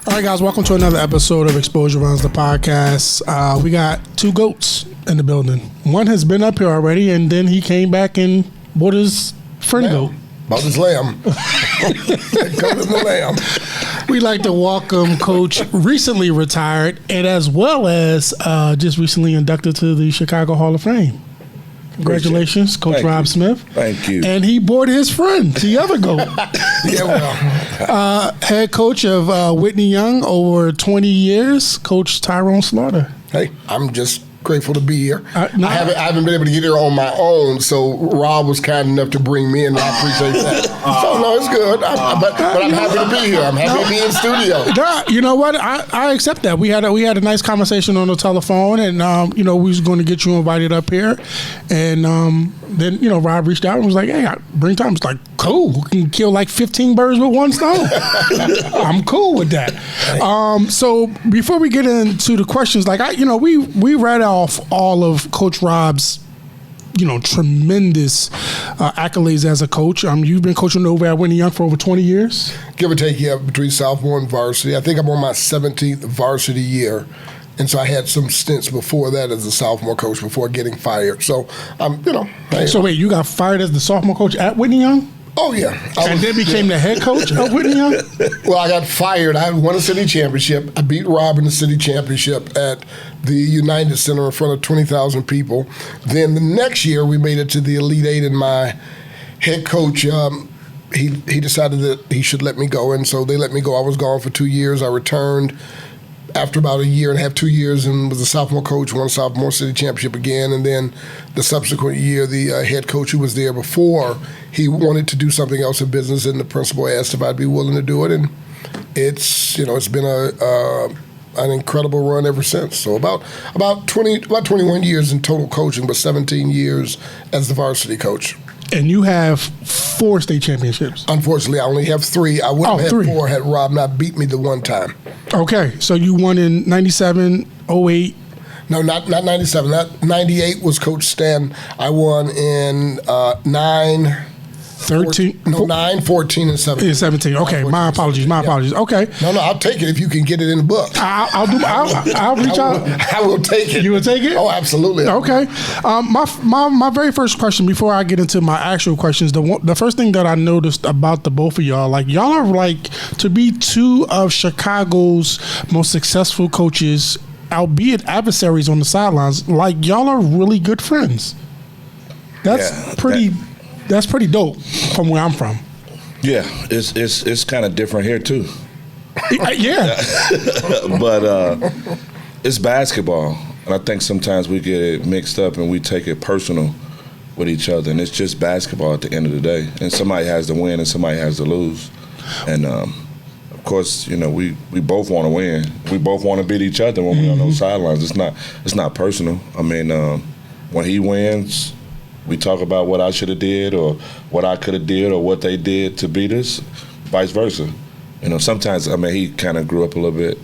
All right, guys, welcome to another episode of Exposure Runs the podcast. We got two GOATs in the building. One has been up here already, and then he came back and bought his friend goat. Bought his lamb. Got the lamb. We'd like to welcome Coach, recently retired, and as well as just recently inducted to the Chicago Hall of Fame. Congratulations, Coach Thank Rob you. Smith. Thank you. And he bought his friend, the other GOAT. Yeah, well. Head coach of Whitney Young over 20 years, Coach Tyrone Slaughter. Hey, I'm just grateful to be here. No. I haven't been able to get here on my own, so Rob was kind enough to bring me in, and I appreciate that. So, no, it's good. But I'm happy to be here. I'm happy to be in studio. You know what? I accept that. We had a nice conversation on the telephone, and we was going to get you invited up here, and then Rob reached out and was like, "Hey, bring time." It's like, cool. We can kill like 15 birds with one stone. I'm cool with that. So before we get into the questions, like we read off all of Coach Rob's tremendous accolades as a coach. You've been coaching over at Whitney Young for over 20 years? Give or take, yeah, between sophomore and varsity. I think I'm on my 17th varsity year. And so I had some stints before that as a sophomore coach before getting fired. So, So wait, you got fired as the sophomore coach at Whitney Young? Oh, yeah. And then became the head coach of Whitney Young? Well, I got fired. I won a city championship. I beat Rob in the city championship at the United Center in front of 20,000 people. Then the next year, we made it to the Elite Eight, and my head coach, he decided that he should let me go, and so they let me go. I was gone for 2 years. I returned after about a year and a half, 2 years, and was a sophomore coach, won a sophomore city championship again. And then the subsequent year, the head coach who was there before, he wanted to do something else in business, and the principal asked if I'd be willing to do it. And it's been an incredible run ever since. So about 21 years in total coaching, but 17 years as the varsity coach. And you have 4 state championships. Unfortunately, I only have 3. I would have had 3. 4 had Rob not beat me the one time. Okay, so you won in 97, 08. No, not 97. That 98 was Coach Stan. I won in 13? 9, 14, and 17. Yeah, 17. Okay, my apologies. Okay. No, I'll take it if you can get it in the book. I'll reach out. I will take it. You will take it? Oh, absolutely. Okay. My very first question before I get into my actual questions, the first thing that I noticed about the both of y'all, like y'all are like to be 2 of Chicago's most successful coaches, albeit adversaries on the sidelines. Like y'all are really good friends. That's pretty dope from where I'm from. Yeah, it's kind of different here too. Yeah. But it's basketball, and I think sometimes we get it mixed up and we take it personal with each other, and it's just basketball at the end of the day. And somebody has to win and somebody has to lose. And of course, we both want to win. We both want to beat each other when we're on those sidelines. It's not personal. I mean, when he wins, we talk about what I should have did or what I could have did or what they did to beat us, vice versa. Sometimes, he kind of grew up a little bit.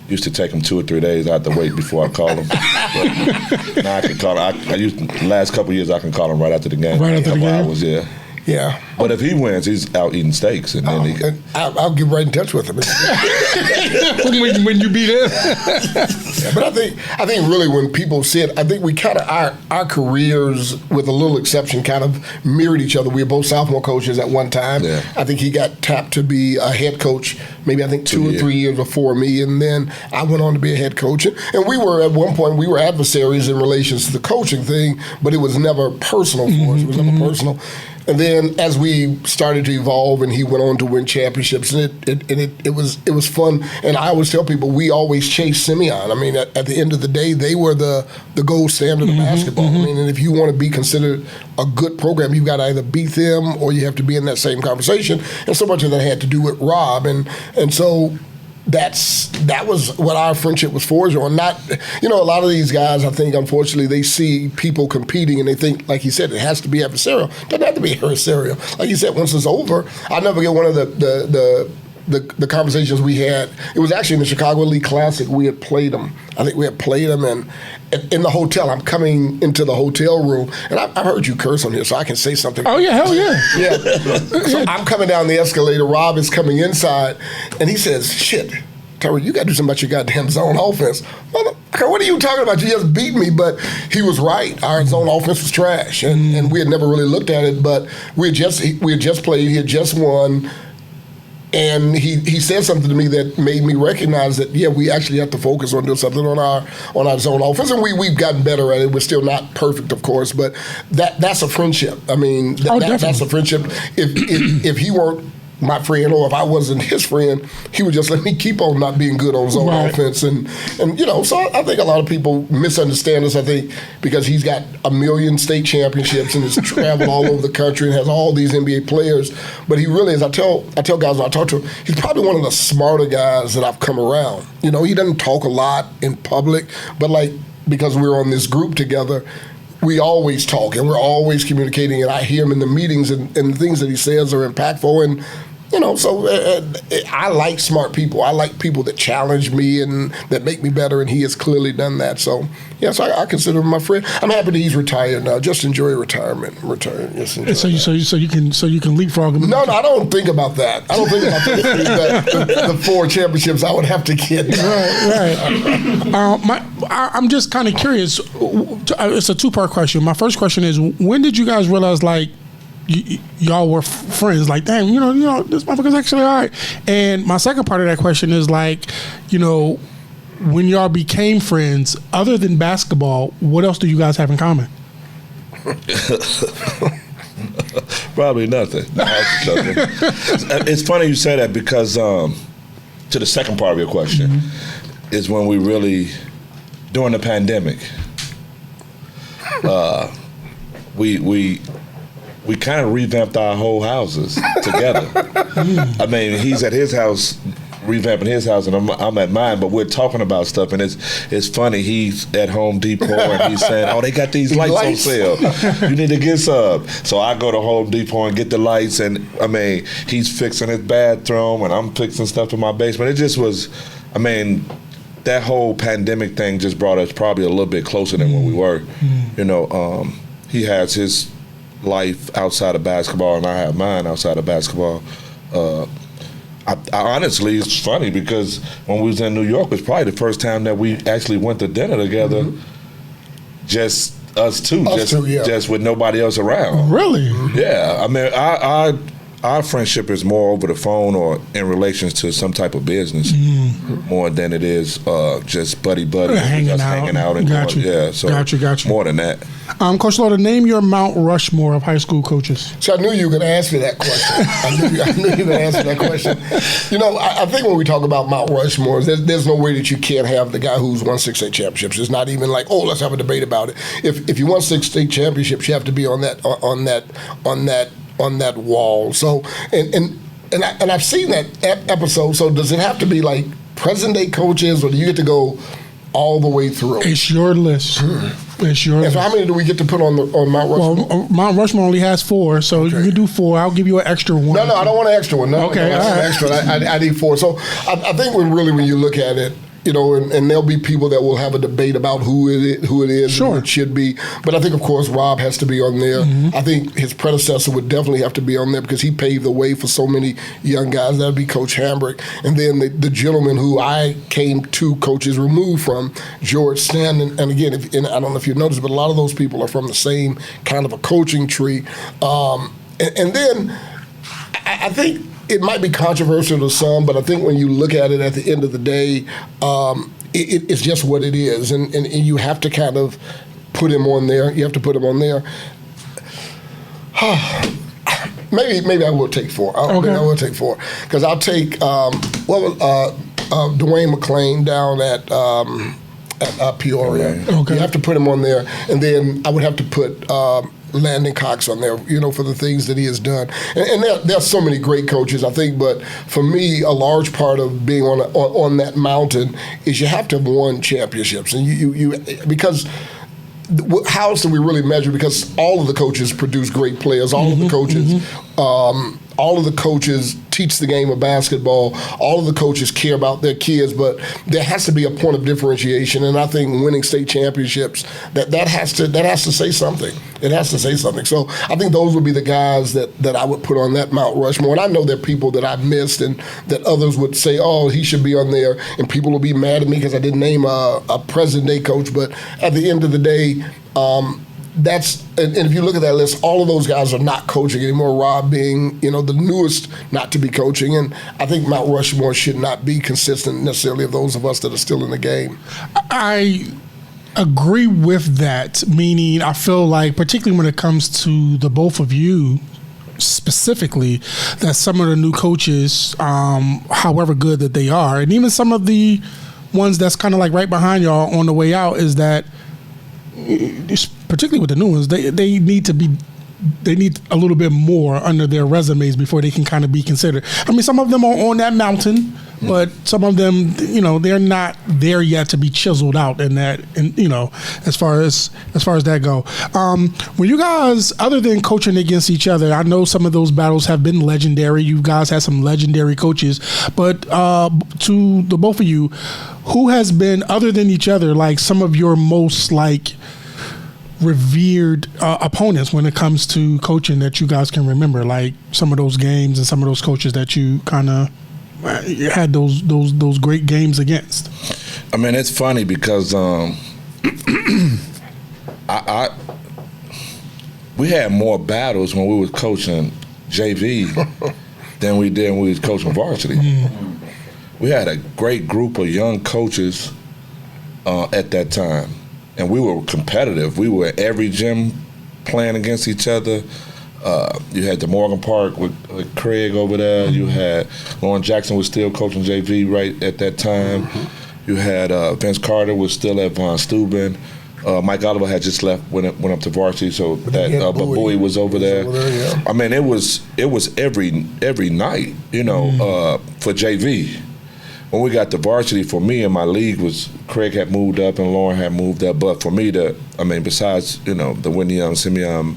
Used to take him 2 or 3 days. I had to wait before I called him. But now I can call him. The last couple of years, I can call him right after the game. Right after the game? Yeah. Yeah. But if he wins, he's out eating steaks. And then I'll get right in touch with him. when you beat him. Yeah, but I think really when people see it, I think we kind of, our careers, with a little exception, kind of mirrored each other. We were both sophomore coaches at one time. Yeah. I think he got tapped to be a head coach maybe 2 or 3 years before me, and then I went on to be a head coach. And we were, at one point, we were adversaries in relations to the coaching thing, but it was never personal for us. It was never personal. And then as we started to evolve, and he went on to win championships, and it was fun. And I always tell people, we always chased Simeon. I mean, at the end of the day, they were the gold standard of basketball. I mean, and if you want to be considered a good program, you've got to either beat them or you have to be in that same conversation. And so much of that had to do with Rob, and so that was what our friendship was forged on. Not, a lot of these guys, I think, unfortunately, they see people competing and they think, like he said, it has to be adversarial. It doesn't have to be adversarial. Like he said, once it's over, I'll never get one of the conversations we had. It was actually in the Chicago League Classic. We had played them. I think we had played them, and in the hotel, I'm coming into the hotel room, and I've heard you curse on here, so I can say something. Oh, yeah, hell yeah. Yeah. So I'm coming down the escalator. Rob is coming inside, and he says, shit, Tyrone, you got to do something about your goddamn zone offense. Motherfucker, what are you talking about? You just beat me. But he was right. Our zone offense was trash, and we had never really looked at it. But we had just played. He had just won. And he said something to me that made me recognize that, yeah, we actually have to focus on doing something on our zone offense. And we've gotten better at it. We're still not perfect, of course, but that's a friendship. I mean, that's a friendship. If he weren't my friend, or if I wasn't his friend, he would just let me keep on not being good on zone offense. And so I think a lot of people misunderstand us, I think, because he's got 1 million state championships and has traveled all over the country and has all these NBA players. But he really is, I tell guys when I talk to him, he's probably one of the smarter guys that I've come around. He doesn't talk a lot in public, but because we're on this group together, we always talk and we're always communicating, and I hear him in the meetings, and the things that he says are impactful. And so I like smart people. I like people that challenge me and that make me better, and he has clearly done that. So so I consider him my friend. I'm happy that he's retired now. Just enjoy retirement. Yes, so you can leapfrog him. No, I don't think about that. I don't think about the 4 championships I would have to get. Right. I'm just kind of curious. It's a 2-part question. My first question is, when did you guys realize y'all were friends? Like, damn, this motherfucker's actually all right. And my second part of that question is when y'all became friends, other than basketball, what else do you guys have in common? Probably nothing. It's funny you say that because to the second part of your question is when we really, during the pandemic, we kind of revamped our whole houses together. I mean, he's at his house revamping his house, and I'm at mine, but we're talking about stuff, and it's funny. He's at Home Depot, and he's saying, "Oh, they got these lights on sale. You need to get some." So I go to Home Depot and get the lights, and I mean, he's fixing his bathroom, and I'm fixing stuff in my basement. It just was, I mean, that whole pandemic thing just brought us probably a little bit closer than when we were. He has his life outside of basketball, and I have mine outside of basketball. I honestly, it's funny because when we was in New York, it was probably the first time that we actually went to dinner together, just us two, just with nobody else around. Really? Yeah. I mean, our friendship is more over the phone or in relations to some type of business more than it is just buddy hanging out and got going. You. Yeah, so got you. More than that. Coach Slaughter, name your Mount Rushmore of high school coaches. So I knew you were going to ask me that question. I knew you were going to answer that question. I think when we talk about Mount Rushmore, there's no way that you can't have the guy who's won 6 state championships. It's not even like, let's have a debate about it. If you won 6 state championships, you have to be on that wall. So and I've seen that episode. So does it have to be like present day coaches, or do you get to go all the way through? It's your list. It's your list. So how many do we get to put on Mount Rushmore? Well, Mount Rushmore only has 4, so you can do 4. I'll give you an extra one. No, I don't want an extra one. No, okay, no, all right. Extra. I need 4. So I think when you look at it, and there'll be people that will have a debate about who it is, sure, and who it should be. But I think, of course, Rob has to be on there. I think his predecessor would definitely have to be on there because he paved the way for so many young guys. That would be Coach Hambrick. And then the gentleman who I came 2 coaches removed from, George Stanton. And again, and I don't know if you've noticed, but a lot of those people are from the same kind of a coaching tree. And then I think it might be controversial to some, but I think when you look at it at the end of the day, it's just what it is. And you have to kind of put him on there. You have to put him on there. Maybe I will take 4. Okay. Maybe I will take 4. Because I'll take Dwayne McClain down at Peoria. Okay. You have to put him on there. And then I would have to put Landon Cox on there, for the things that he has done. And there are so many great coaches, I think, but for me, a large part of being on that mountain is you have to have won championships. And you because how else do we really measure? Because all of the coaches produce great players. All of the coaches all of the coaches teach the game of basketball. All of the coaches care about their kids, but there has to be a point of differentiation. And I think winning state championships, that has to say something. It has to say something. So I think those would be the guys that I would put on that Mount Rushmore. And I know there are people that I missed and that others would say, oh, he should be on there, and people will be mad at me because I didn't name a present day coach. But at the end of the day, and if you look at that list, all of those guys are not coaching anymore. Rob being, the newest not to be coaching, and I think Mount Rushmore should not be consistent necessarily of those of us that are still in the game. I agree with that, meaning I feel like, particularly when it comes to the both of you specifically, that some of the new coaches, however good that they are, and even some of the ones that's kind of like right behind y'all on the way out, is that particularly with the new ones, they need a little bit more under their resumes before they can kind of be considered. I mean, some of them are on that mountain, but some of them, they're not there yet to be chiseled out in that, and as far as that go. When you guys, other than coaching against each other, I know some of those battles have been legendary. You guys had some legendary coaches, but to the both of you, who has been, other than each other, like some of your most revered opponents when it comes to coaching that you guys can remember, like some of those games and some of those coaches that you kind of had those great games against? I mean, it's funny because we had more battles when we was coaching JV than we did when we was coaching varsity. We had a great group of young coaches at that time, and we were competitive. We were at every gym playing against each other. You had the Morgan Park with Craig over there. You had Lauren Jackson was still coaching JV right at that time. You had Vince Carter was still at Von Steuben. Mike Oliver had just left, went up to varsity, so that Bowie was over there. Yeah. I mean, it was every night, for JV. When we got to varsity, for me and my league was Craig had moved up and Lauren had moved up. But for me, besides the Whitney Young, Simeon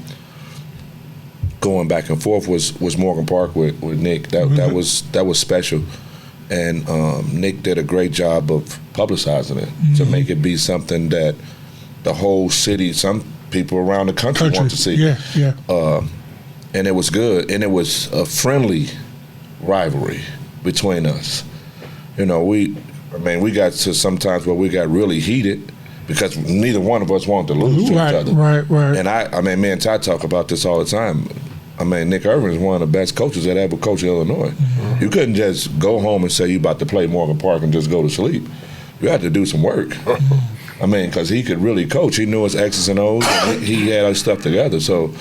going back and forth was Morgan Park with Nick. That was special, and Nick did a great job of publicizing it to make it be something that the whole city, some people around the country want to see. Yeah. And it was good, and it was a friendly rivalry between us. We got to sometimes where we got really heated because neither one of us wanted to lose to each other. Right. And me and Ty talk about this all the time. Nick Irvin is one of the best coaches that ever coached Illinois. Mm-hmm. You couldn't just go home and say you about to play Morgan Park and just go to sleep. You had to do some work. Because he could really coach. He knew his X's and O's, and he had his stuff together. So,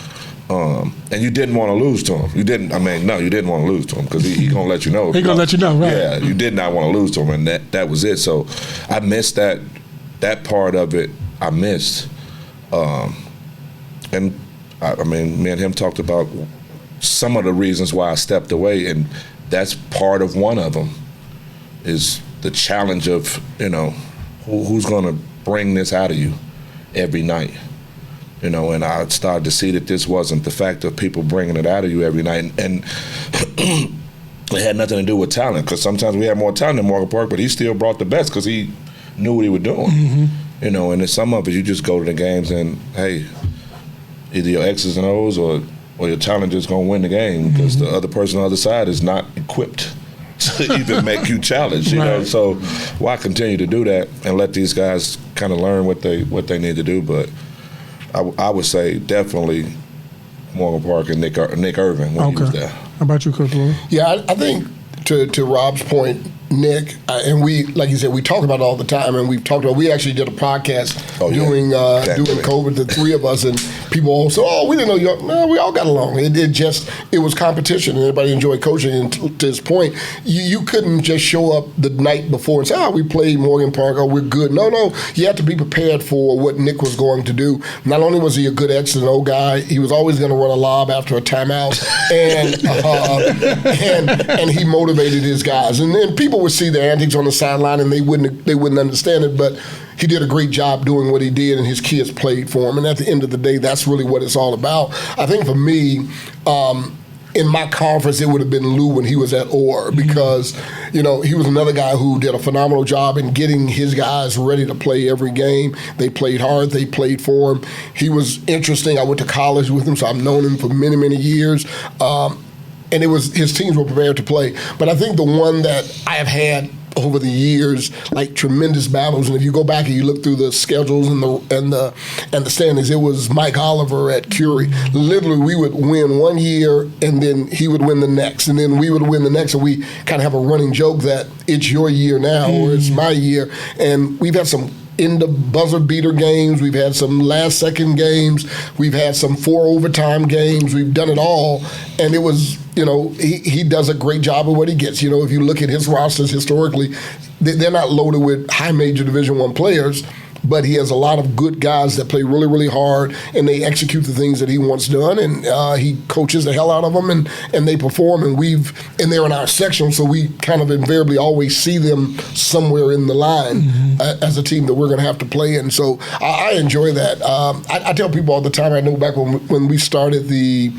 and you didn't want to lose to him. You didn't want to lose to him because he gonna let you know. He gonna let you know, right? Yeah, you did not want to lose to him, and that was it. So, I missed that part of it. I missed, and me and him talked about some of the reasons why I stepped away, and that's part of one of them is the challenge of who's gonna bring this out of you every night. And I started to see that this wasn't the fact of people bringing it out of you every night. And it had nothing to do with talent, because sometimes we had more talent than Morgan Park, but he still brought the best because he knew what he was doing. Mm-hmm. And then some of it, you just go to the games and, hey, either your X's and O's or your challenger's going to win the game because the other person on the other side is not equipped to even make you challenge, So why continue to do that and let these guys kind of learn what they need to do? But I would say definitely Morgan Park and Nick Irvin when he was there. How about you, Coach Lloyd? Yeah, I think to Rob's point, Nick, and we, like you said, we talk about it all the time, and we actually did a podcast during COVID, the three of us, and people all said, we didn't know you. No, we all got along. It was competition, and everybody enjoyed coaching. And to his point, you couldn't just show up the night before and say, we played Morgan Park, we're good. No, you had to be prepared for what Nick was going to do. Not only was he a good X and O guy, he was always going to run a lob after a timeout, and he motivated his guys. And then people would see the antics on the sideline and they wouldn't understand it, but he did a great job doing what he did, and his kids played for him. And at the end of the day, that's really what it's all about. I think for me, in my conference, it would have been Lou when he was at Orr because, he was another guy who did a phenomenal job in getting his guys ready to play every game. They played hard. They played for him. He was interesting. I went to college with him, so I've known him for many, many years. And his teams were prepared to play. But I think the one that I have had over the years, like tremendous battles, and if you go back and you look through the schedules and the standings, it was Mike Oliver at Curie. Literally, we would win one year, and then he would win the next, and then we would win the next, and we kind of have a running joke that it's your year now, or it's my year, and we've had some in the buzzer beater games, we've had some last second games, we've had some 4 overtime games, we've done it all, and it was, he does a great job of what he gets. If you look at his rosters historically, they're not loaded with high major Division I players, but he has a lot of good guys that play really, really hard, and they execute the things that he wants done, and he coaches the hell out of them, and they perform, and they're in our section, so we kind of invariably always see them somewhere in the line as a team that we're going to have to play in. So I enjoy that. I tell people all the time, I know back when we started the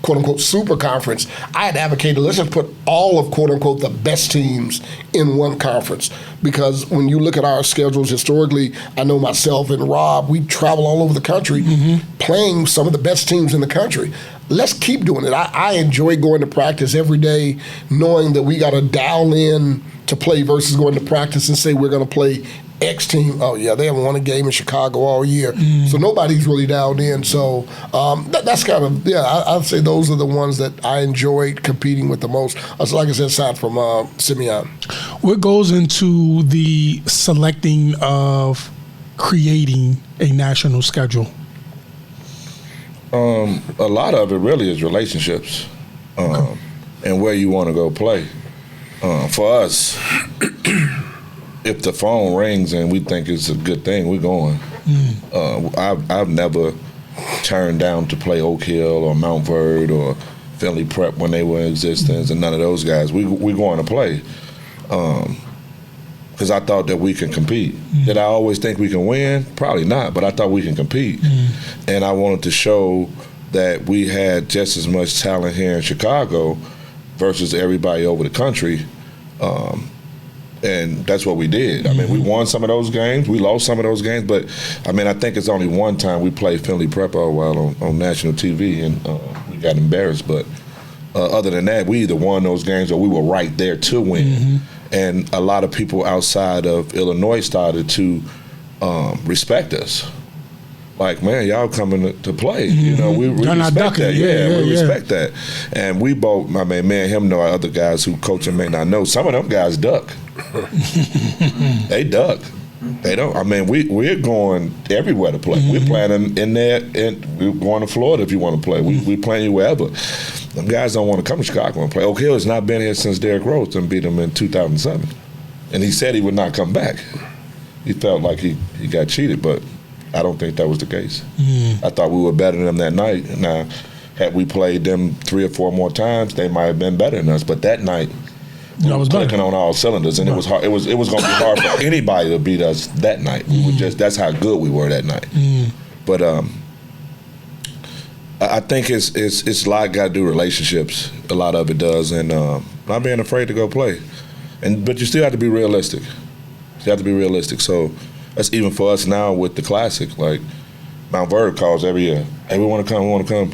quote-unquote super conference, I had advocated, let's just put all of quote-unquote the best teams in one conference, because when you look at our schedules historically, I know myself and Rob, we travel all over the country playing some of the best teams in the country. Let's keep doing it. I enjoy going to practice every day knowing that we got to dial in to play versus going to practice and say we're going to play X team. Oh yeah, they haven't won a game in Chicago all year, so nobody's really dialed in. So that's kind of I'd say those are the ones that I enjoyed competing with the most. So like I said, aside from Simeon. What goes into the selecting of creating a national schedule? A lot of it really is relationships, and where you want to go play. For us, if the phone rings and we think it's a good thing, we're going. I've never turned down to play Oak Hill or Mount Verde or Finley Prep when they were in existence, and none of those guys. We're going to play because I thought that we can compete. Did I always think we can win? Probably not, but I thought we can compete. And I wanted to show that we had just as much talent here in Chicago versus everybody over the country. And that's what we did. I mean, we won some of those games. We lost some of those games. But, I mean, I think it's only one time we played Finley Prep all while on national TV, and we got embarrassed. But other than that, we either won those games or we were right there to win. And a lot of people outside of Illinois started to respect us. Like, man, y'all coming to play. We respect that. We respect that. And we both, I mean, me and him know our other guys who coach and may not know. Some of them guys duck. They duck. They don't. I mean, we're going everywhere to play. We're playing in there, and we're going to Florida if you want to play. We're playing you wherever. Them guys don't want to come to Chicago and play. Oak Hill has not been here since Derrick Rose and beat him in 2007. And he said he would not come back. He felt like he got cheated, but I don't think that was the case. I thought we were better than them that night. Now, had we played them 3 or 4 more times, they might have been better than us. But that night, we were clicking on all cylinders, and it was hard. It was going to be hard for anybody to beat us that night. We were that's how good we were that night. But I think it's a lot got to do relationships. A lot of it does, and not being afraid to go play. But you still have to be realistic. You have to be realistic. So that's even for us now with the Classic. Like, Mount Verde calls every year. Hey, we want to come.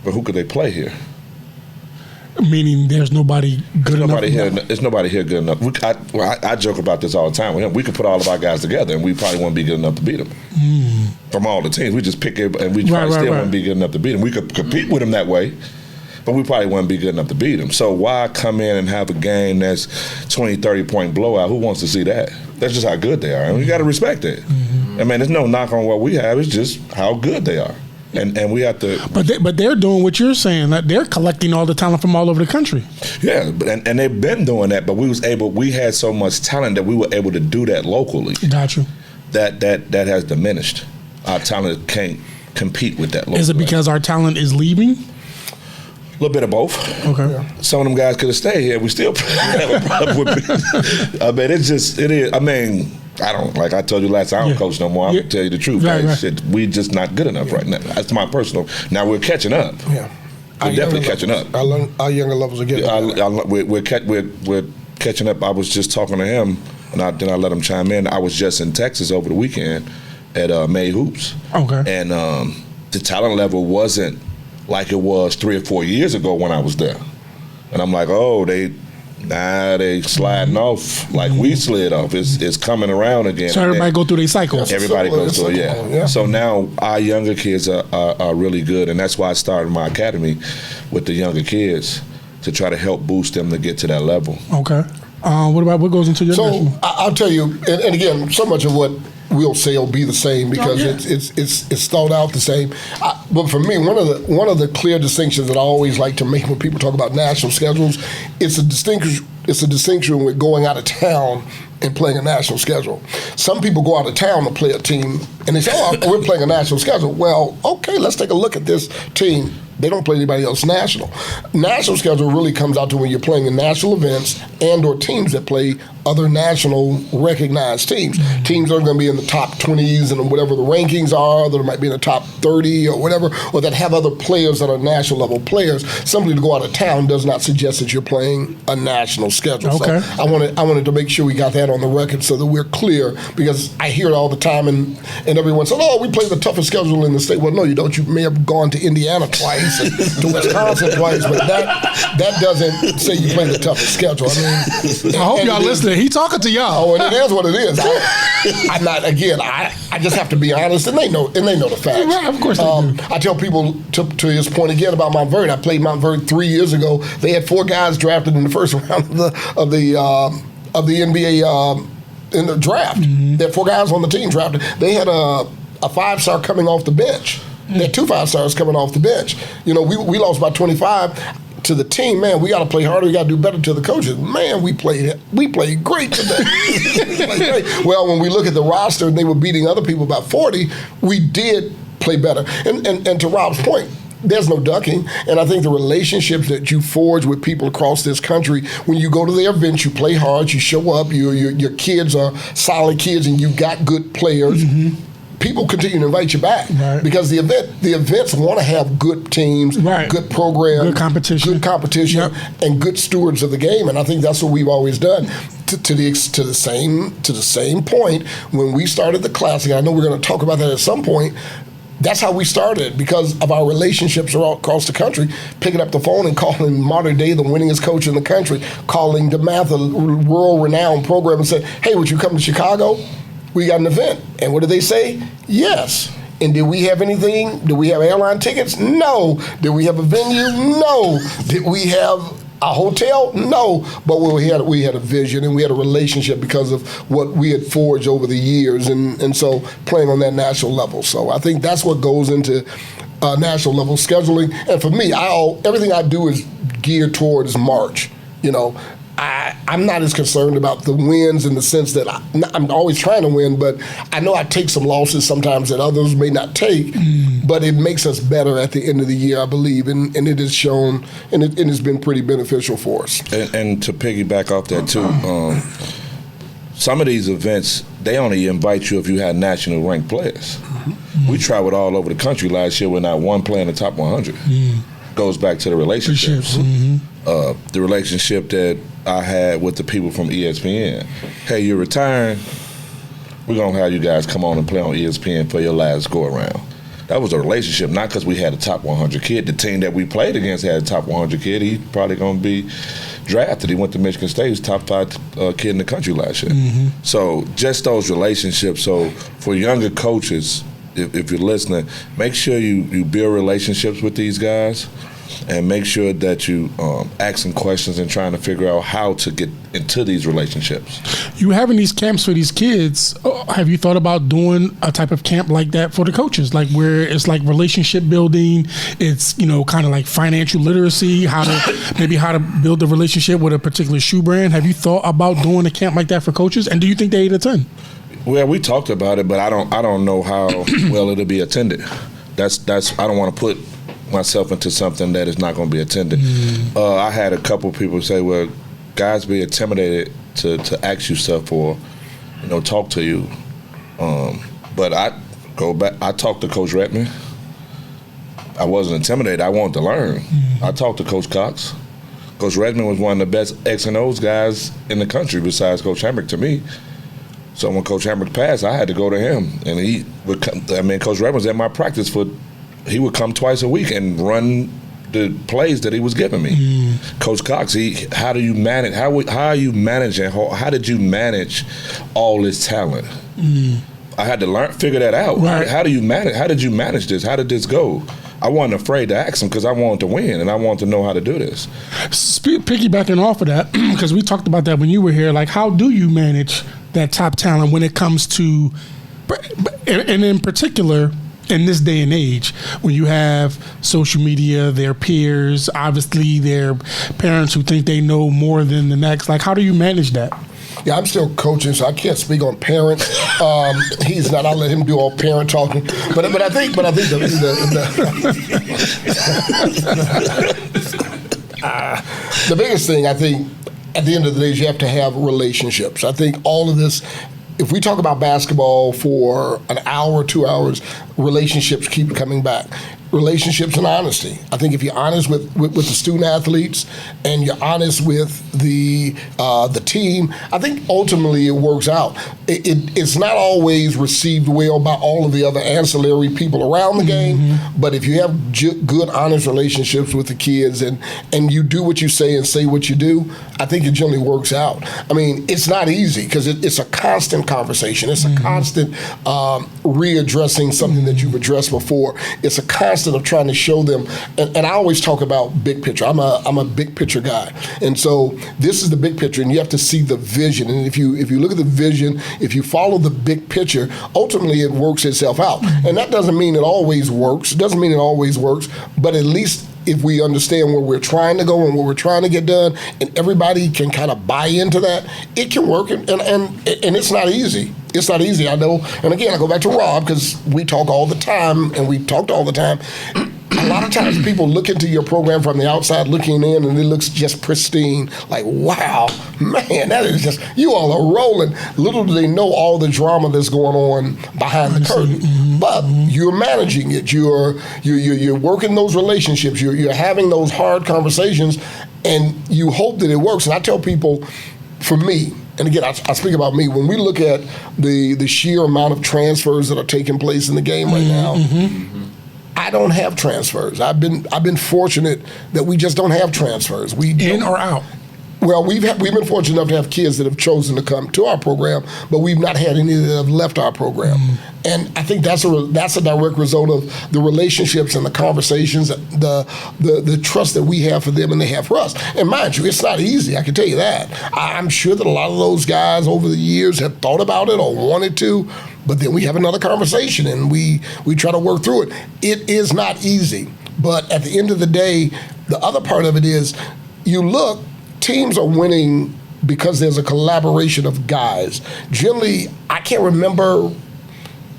But who could they play here? Meaning there's nobody good enough. There's nobody here good enough. I joke about this all the time with him. We could put all of our guys together, and we probably wouldn't be good enough to beat them. From all the teams. We just pick it, and we probably still wouldn't be good enough to beat them. We could compete with them that way, but we probably wouldn't be good enough to beat them. So why come in and have a game that's 20, 30-point blowout? Who wants to see that? That's just how good they are. And we got to respect it. I mean, there's no knock on what we have. It's just how good they are. And we have to. But they're doing what you're saying. That they're collecting all the talent from all over the country. Yeah, and they've been doing that. But we had so much talent that we were able to do that locally. Got you. That has diminished. Our talent can't compete with that locally. Is it because our talent is leaving? A little bit of both. Okay. Yeah. Some of them guys could have stayed here. We still have a problem with it. I mean, it is. I mean, I don't, like I told you last time, I don't coach no more. I'm going to tell you the truth. Right. Shit, we just not good enough right now. That's my personal. Now we're catching up. Yeah. We're definitely catching up. Our younger levels are getting we're catching up. I was just talking to him, and then I let him chime in. I was just in Texas over the weekend at May Hoops. Okay. And the talent level wasn't like it was 3 or 4 years ago when I was there. And I'm like, oh, they sliding off like we slid off. It's coming around again. So everybody go through their cycle. Everybody goes through it, yeah. So now our younger kids are really good, and that's why I started my academy with the younger kids to try to help boost them to get to that level. Okay. What goes into your national? I'll tell you, and again, so much of what we'll say will be the same because it's thought out the same. But for me, one of the clear distinctions that I always like to make when people talk about national schedules, it's a distinction with going out of town and playing a national schedule. Some people go out of town to play a team and they say, oh, we're playing a national schedule. Well, okay, let's take a look at this team. They don't play anybody else national. National schedule really comes out to when you're playing in national events and or teams that play other national recognized teams. Mm-hmm. Teams that are going to be in the top 20s and whatever the rankings are, that might be in the top 30 or whatever, or that have other players that are national level players. Simply to go out of town does not suggest that you're playing a national schedule. Okay. So I wanted to make sure we got that on the record so that we're clear, because I hear it all the time and everyone says, oh, we play the toughest schedule in the state. Well, no, you don't. You may have gone to Indiana twice and to Wisconsin twice, but that doesn't say you play the toughest schedule. I hope y'all listening. He talking to y'all. Oh, and it is what it is. I'm not. Again, I just have to be honest, and they know the facts. Right, of course they do. I tell people to his point again about Mount Vernon. I played Mount Vernon 3 years ago. They had 4 guys drafted in the first round of the NBA in the draft. Mm-hmm. They had 4 guys on the team drafted. They had a 5-star coming off the bench. They had 2 5-stars coming off the bench. You know, we lost by 25 to the team. Man, we got to play harder. We got to do better to the coaches. Man, we played great today. Well, when we look at the roster and they were beating other people by 40, we did play better. And to Rob's point, there's no ducking, and I think the relationships that you forge with people across this country, when you go to their events, you play hard, you show up, your kids are solid kids, and you got good players. Mm-hmm. People continue to invite you back, right, because the events want to have good teams, right, good programs, good competition, yep, and good stewards of the game. And I think that's what we've always done. To the same point when we started the Classic. I know we're going to talk about that at some point. That's how we started, because of our relationships all across the country, picking up the phone and calling modern day the winningest coach in the country, calling DeMatha, a world-renowned program, and said, hey, would you come to Chicago? We got an event. And what did they say? Yes. And did we have anything? Did we have airline tickets? No. Did we have a venue? No. Did we have a hotel? No. But we had a vision and we had a relationship because of what we had forged over the years, and so playing on that national level. So I think that's what goes into national level scheduling. And for me, everything I do is geared towards March. You know, I'm not as concerned about the wins in the sense that I'm always trying to win, but I know I take some losses sometimes that others may not take, but it makes us better at the end of the year, I believe, and it has shown, and it has been pretty beneficial for us. And to piggyback off that too, some of these events, they only invite you if you had national ranked players. Mm-hmm. We traveled all over the country last year with not one player in the top 100. Goes back to the relationships. Mm-hmm. The relationship that I had with the people from ESPN. Hey, you're retiring. We're going to have you guys come on and play on ESPN for your last go-around. That was a relationship, not because we had a top 100 kid. The team that we played against had a top 100 kid. He's probably going to be drafted. He went to Michigan State. He was top 5 kid in the country last year. Mm-hmm. So just those relationships. So for younger coaches, if you're listening, make sure you build relationships with these guys, and make sure that you asking questions and trying to figure out how to get into these relationships. You having these camps for these kids, have you thought about doing a type of camp like that for the coaches, like where it's like relationship building, it's, you know, kind of like financial literacy, how to build a relationship with a particular shoe brand? Have you thought about doing a camp like that for coaches, and do you think they'd attend? Well, we talked about it, but I don't know how well it'll be attended. That's I don't want to put myself into something that is not going to be attended. I had a couple people say, well, guys be intimidated to ask you stuff or, you know, talk to you. But I go back, I talked to Coach Redman. I wasn't intimidated. I wanted to learn. I talked to Coach Cox. Coach Redmond was one of the best X and O's guys in the country besides Coach Hamrick to me. So when Coach Hamrick passed, I had to go to him. And he would come, Coach Redmond was at my practice he would come twice a week and run the plays that he was giving me. Coach Cox, how do you manage, how are you managing, how did you manage all this talent? I had to figure that out. Right. How did you manage this? How did this go? I wasn't afraid to ask him because I wanted to win and I wanted to know how to do this. Piggybacking off of that, because we talked about that when you were here, like how do you manage that top talent when it comes to, and in particular, in this day and age, when you have social media, their peers, obviously their parents who think they know more than the next, like how do you manage that? Yeah, I'm still coaching, so I can't speak on parents. He's not. I'll let him do all parent talking. But I think the biggest thing, I think, at the end of the day, is you have to have relationships. I think all of this, if we talk about basketball for an hour or 2 hours, relationships keep coming back. Relationships and honesty. I think if you're honest with the student athletes and you're honest with the team, I think ultimately it works out. It's not always received well by all of the other ancillary people around the game, but if you have good, honest relationships with the kids and you do what you say and say what you do, I think it generally works out. I mean, it's not easy because it's a constant conversation. It's a constant readdressing something that you've addressed before. It's a constant of trying to show them, and I always talk about big picture. I'm a big picture guy, and so this is the big picture, and you have to see the vision. And if you look at the vision, if you follow the big picture, ultimately it works itself out. And that doesn't mean it always works. It doesn't mean it always works, but at least if we understand where we're trying to go and what we're trying to get done, and everybody can kind of buy into that, it can work. And it's not easy. It's not easy, I know. And again, I go back to Rob because we talk all the time, and we talked all the time. A lot of times people look into your program from the outside looking in, and it looks just pristine. Like, wow, man, that is just, you all are rolling. Little do they know all the drama that's going on behind the curtain. But you're managing it. You're working those relationships. You're having those hard conversations, and you hope that it works. And I tell people, for me, and again, I speak about me, when we look at the sheer amount of transfers that are taking place in the game right now, I don't have transfers. I've been fortunate that we just don't have transfers. In or out? Well, we've been fortunate enough to have kids that have chosen to come to our program, but we've not had any that have left our program. And I think that's a direct result of the relationships and the conversations, the trust that we have for them and they have for us. And mind you, it's not easy, I can tell you that. I'm sure that a lot of those guys over the years have thought about it or wanted to, but then we have another conversation and we try to work through it. It is not easy, but at the end of the day, the other part of it is teams are winning because there's a collaboration of guys. Generally, I can't remember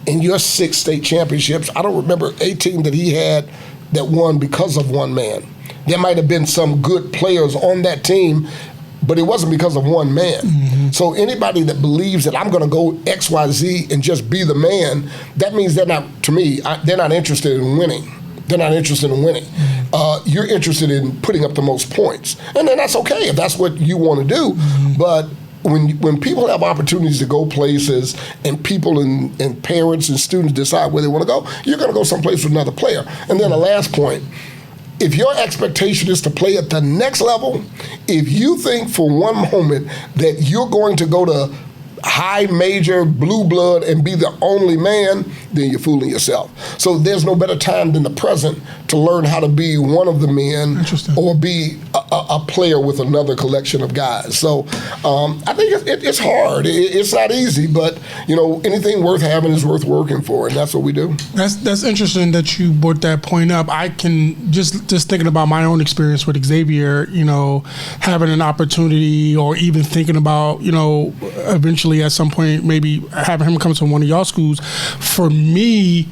in your 6 state championships, I don't remember a team that he had that won because of one man. There might have been some good players on that team, but it wasn't because of one man. So anybody that believes that I'm going to go X, Y, Z and just be the man, that means they're not interested in winning. They're not interested in winning. You're interested in putting up the most points. And then that's okay if that's what you want to do. But when people have opportunities to go places and people and parents and students decide where they want to go, you're going to go someplace with another player. And then the last point, if your expectation is to play at the next level, if you think for one moment that you're going to go to high major blue blood and be the only man, then you're fooling yourself. So there's no better time than the present to learn how to be one of the men or be a player with another collection of guys. So I think it's hard. It's not easy, but anything worth having is worth working for, and that's what we do. That's interesting that you brought that point up. I can just thinking about my own experience with Xavier, having an opportunity or even thinking about, eventually at some point maybe having him come to one of y'all schools. For me,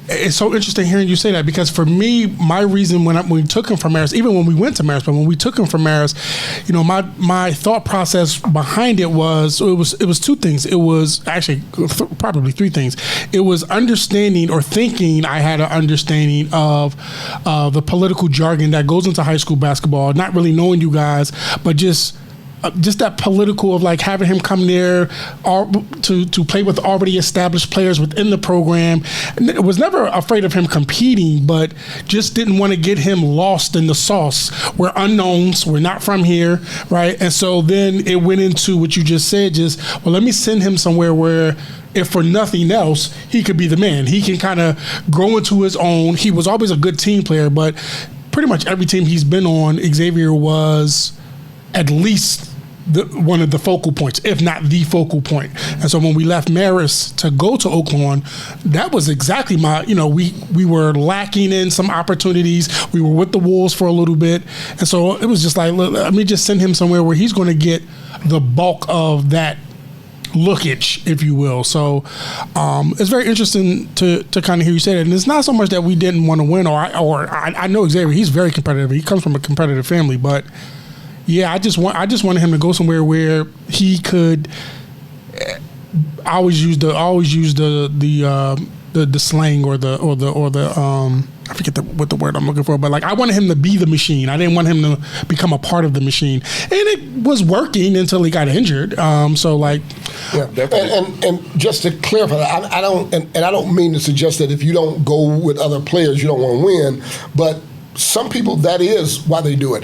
it's so interesting hearing you say that, because for me, my reason when we took him from Marist, even when we went to Marist, but when we took him from Marist, my thought process behind it was two things. It was actually probably three things. It was understanding or thinking I had an understanding of the political jargon that goes into high school basketball, not really knowing you guys, but just that political of like having him come there to play with already established players within the program. And I was never afraid of him competing, but just didn't want to get him lost in the sauce. We're unknowns. We're not from here, right? And so then it went into what you just said, let me send him somewhere where, if for nothing else, he could be the man. He can kind of grow into his own. He was always a good team player, but pretty much every team he's been on, Xavier was at least one of the focal points, if not the focal point. And so when we left Marist to go to Oaklawn, that was exactly we were lacking in some opportunities. We were with the Wolves for a little bit. And so it was just like, let me just send him somewhere where he's going to get the bulk of that lookage, if you will. So it's very interesting to kind of hear you say that. And it's not so much that we didn't want to win, or I know Xavier, he's very competitive. He comes from a competitive family, but yeah, I just wanted him to go somewhere where he could always use the slang or the I forget what the word I'm looking for, but like I wanted him to be the machine. I didn't want him to become a part of the machine, and it was working until he got injured. So like, yeah, and just to clarify, I don't mean to suggest that if you don't go with other players, you don't want to win, but some people, that is why they do it.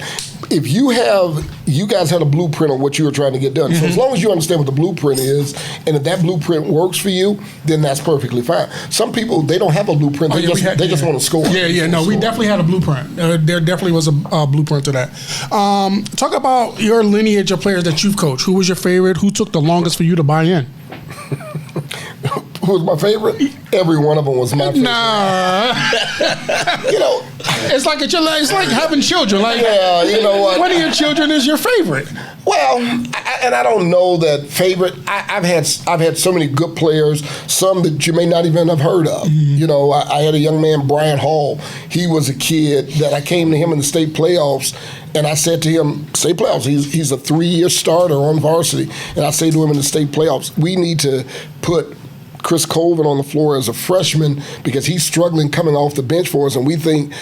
If you guys had a blueprint on what you were trying to get done. So as long as you understand what the blueprint is, and if that blueprint works for you, then that's perfectly fine. Some people, they don't have a blueprint. They just want to score. We definitely had a blueprint. There definitely was a blueprint to that. Talk about your lineage of players that you've coached. Who was your favorite? Who took the longest for you to buy in? Who was my favorite? Every one of them was my favorite. Nah. It's like having children. Like, yeah, you know what? One of your children is your favorite. Well, and I don't know that favorite. I've had so many good players, some that you may not even have heard of. I had a young man, Brian Hall. He was a kid that I came to him in the state playoffs, and I said to him, state playoffs, he's a 3-year starter on varsity. And I say to him in the state playoffs, we need to put Chris Colvin on the floor as a freshman because he's struggling coming off the bench for us, and we think.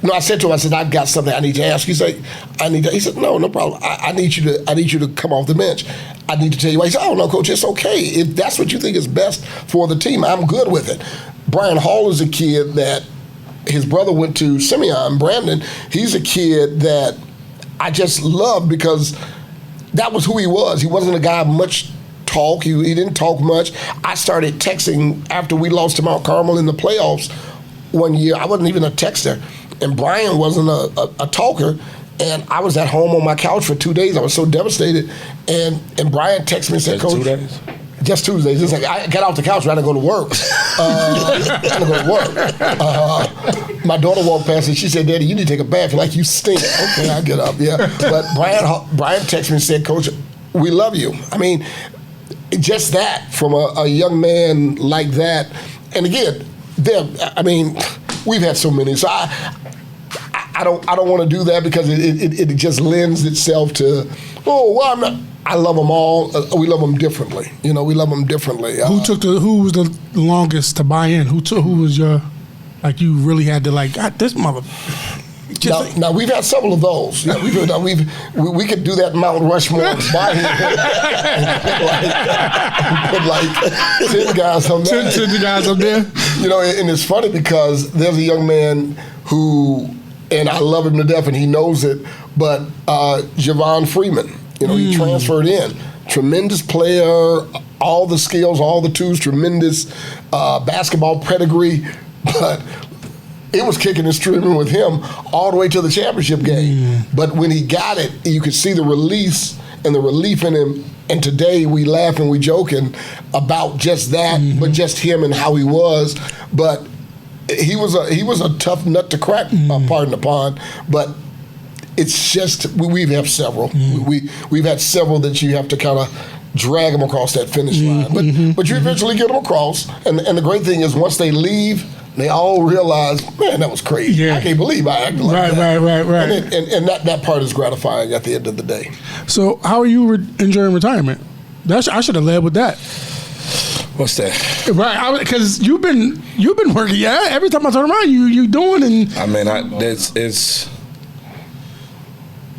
No, I said to him, I've got something I need to ask. He's like, He said, no problem. I need you to come off the bench. I need to tell you why. He said, oh no, coach, it's okay. If that's what you think is best for the team, I'm good with it. Brian Hall is a kid that his brother went to Simeon, Brandon. He's a kid that I just love because that was who he was. He wasn't a guy much talk. He didn't talk much. I started texting after we lost to Mount Carmel in the playoffs one year. I wasn't even a texter. And Brian wasn't a talker, and I was at home on my couch for 2 days. I was so devastated, and Brian texted me and said, "Coach, 2 days? Just 2 days." Just like I got off the couch, trying to go to work. My daughter walked past and she said, "Daddy, you need to take a bath. You're like you stink." Okay, I get up. Yeah, but Brian texted me and said, "Coach, we love you." I mean, just that from a young man like that, and again, we've had so many. So I don't want to do that because it just lends itself to, I'm not. I love them all. We love them differently. We love them differently. Who was the longest to buy in? Who was your, like you really had to like, God, this mother. Now we've had several of those. Yeah, we could do that in Mount Rushmore and put like 10 guys on there. 10 guys up there. And it's funny because there's a young man who, and I love him to death, and he knows it. But Javon Freeman, he transferred in. Tremendous player, all the skills, all the tools, tremendous basketball pedigree, but. It was kicking and streaming with him all the way to the championship game. But when he got it, you could see the release and the relief in him. And today we laugh and we joking about just that, but just him and how he was. But he was a tough nut to crack, pardon the pun. But it's just we've had several. We've had several that you have to kind of drag them across that finish line. But you eventually get them across. And the great thing is once they leave, they all realize, man, that was crazy. Yeah. I can't believe I acted like that. Right. And that part is gratifying at the end of the day. So how are you enjoying retirement? I should have led with that. What's that? Right, because you've been working. Yeah, every time I turn around, you doing and. I mean,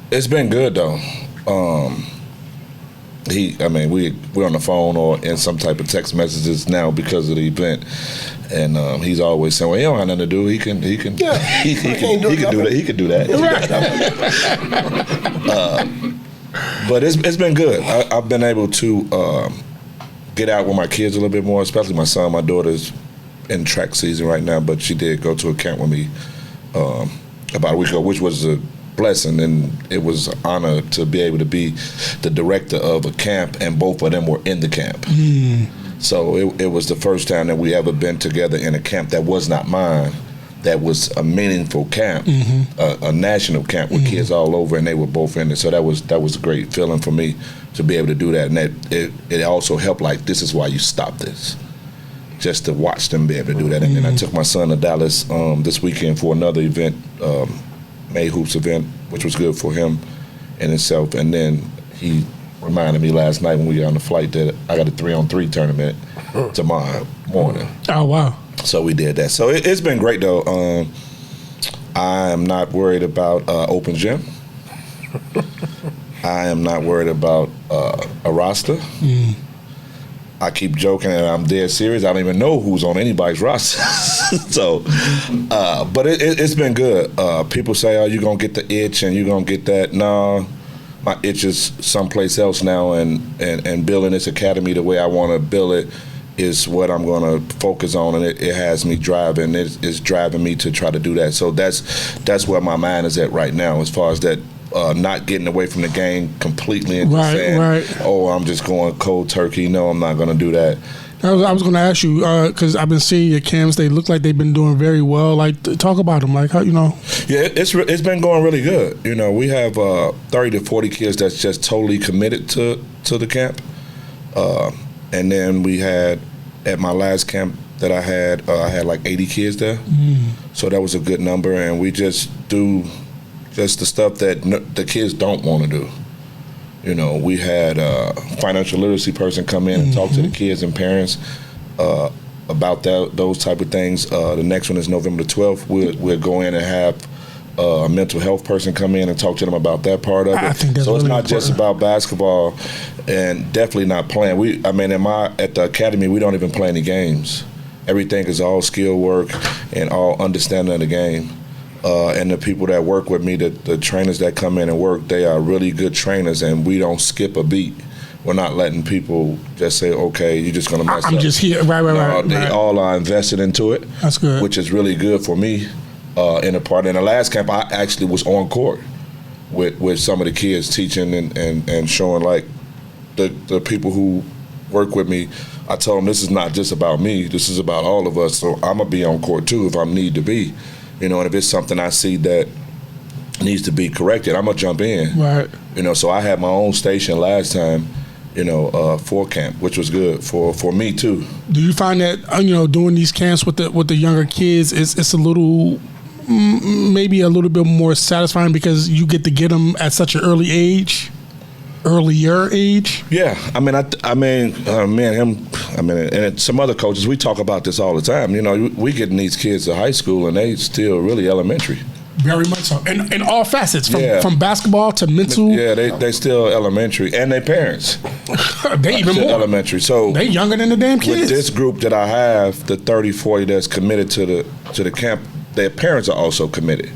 it's been good though. We're on the phone or in some type of text messages now because of the event, and he's always saying, "Well, he don't have nothing to do. He can do that. He can do that." But it's been good. I've been able to get out with my kids a little bit more, especially my son. My daughter's in track season right now, but she did go to a camp with me about a week ago, which was a blessing, and it was an honor to be able to be the director of a camp, and both of them were in the camp. So it was the first time that we ever been together in a camp that was not mine, that was a meaningful camp, a national camp with kids all over, and they were both in it. So that was a great feeling for me to be able to do that, and that it also helped, like, this is why you stop this, just to watch them be able to do that. And then I took my son to Dallas this weekend for another event, May Hoops event, which was good for him in itself. And then he reminded me last night when we got on the flight that I got a 3-on-3 tournament tomorrow morning. Oh, wow. So we did that. So it's been great though. I am not worried about open gym. I am not worried about a roster. I keep joking and I'm dead serious. I don't even know who's on anybody's roster. So, but it's been good. People say, "Oh, you're gonna get the itch and you're gonna get that." No, my itch is someplace else now, and building this academy the way I want to build it is what I'm gonna focus on, and it has me driving. It's driving me to try to do that. So that's where my mind is at right now, as far as that. Not getting away from the game completely and just saying, "Oh, I'm just going cold turkey." No, I'm not going to do that. I was going to ask you because I've been seeing your camps. They look like they've been doing very well. Like, talk about them. Like, how Yeah, it's been going really good. We have 30 to 40 kids that's just totally committed to the camp, and then we had at my last camp that I had like 80 kids there. So that was a good number, and we just do. Just the stuff that the kids don't want to do. We had a financial literacy person come in and talk to the kids and parents about those type of things. The next one is November the 12th. We'll go in and have a mental health person come in and talk to them about that part of it. I think that's so it's really not important. just about basketball, and definitely not playing. At the academy, we don't even play any games. Everything is all skill work and all understanding of the game. And the people that work with me, the trainers that come in and work, they are really good trainers, and we don't skip a beat. We're not letting people just say, "Okay, you're just going to mess up." I'm just here. Right. They all are invested into it. That's good. Which is really good for me in a part. In the last camp, I actually was on court with some of the kids teaching and showing, like, the people who work with me. I told them, this is not just about me. This is about all of us. So I'm going to be on court, too, if I need to be. And if it's something I see that needs to be corrected, I'm gonna jump in. Right. So I had my own station last time, for camp, which was good for me too. Do you find that doing these camps with the younger kids it's a little maybe a little bit more satisfying because you get to get them at such an earlier age? Yeah, me and him, and some other coaches, we talk about this all the time. We getting these kids to high school and they still really elementary. Very much so, in all facets, from basketball to mental. Yeah, they still elementary, and their parents. They even more elementary. So they younger than the damn kids. With this group that I have, the 30, 40 that's committed to the camp, their parents are also committed.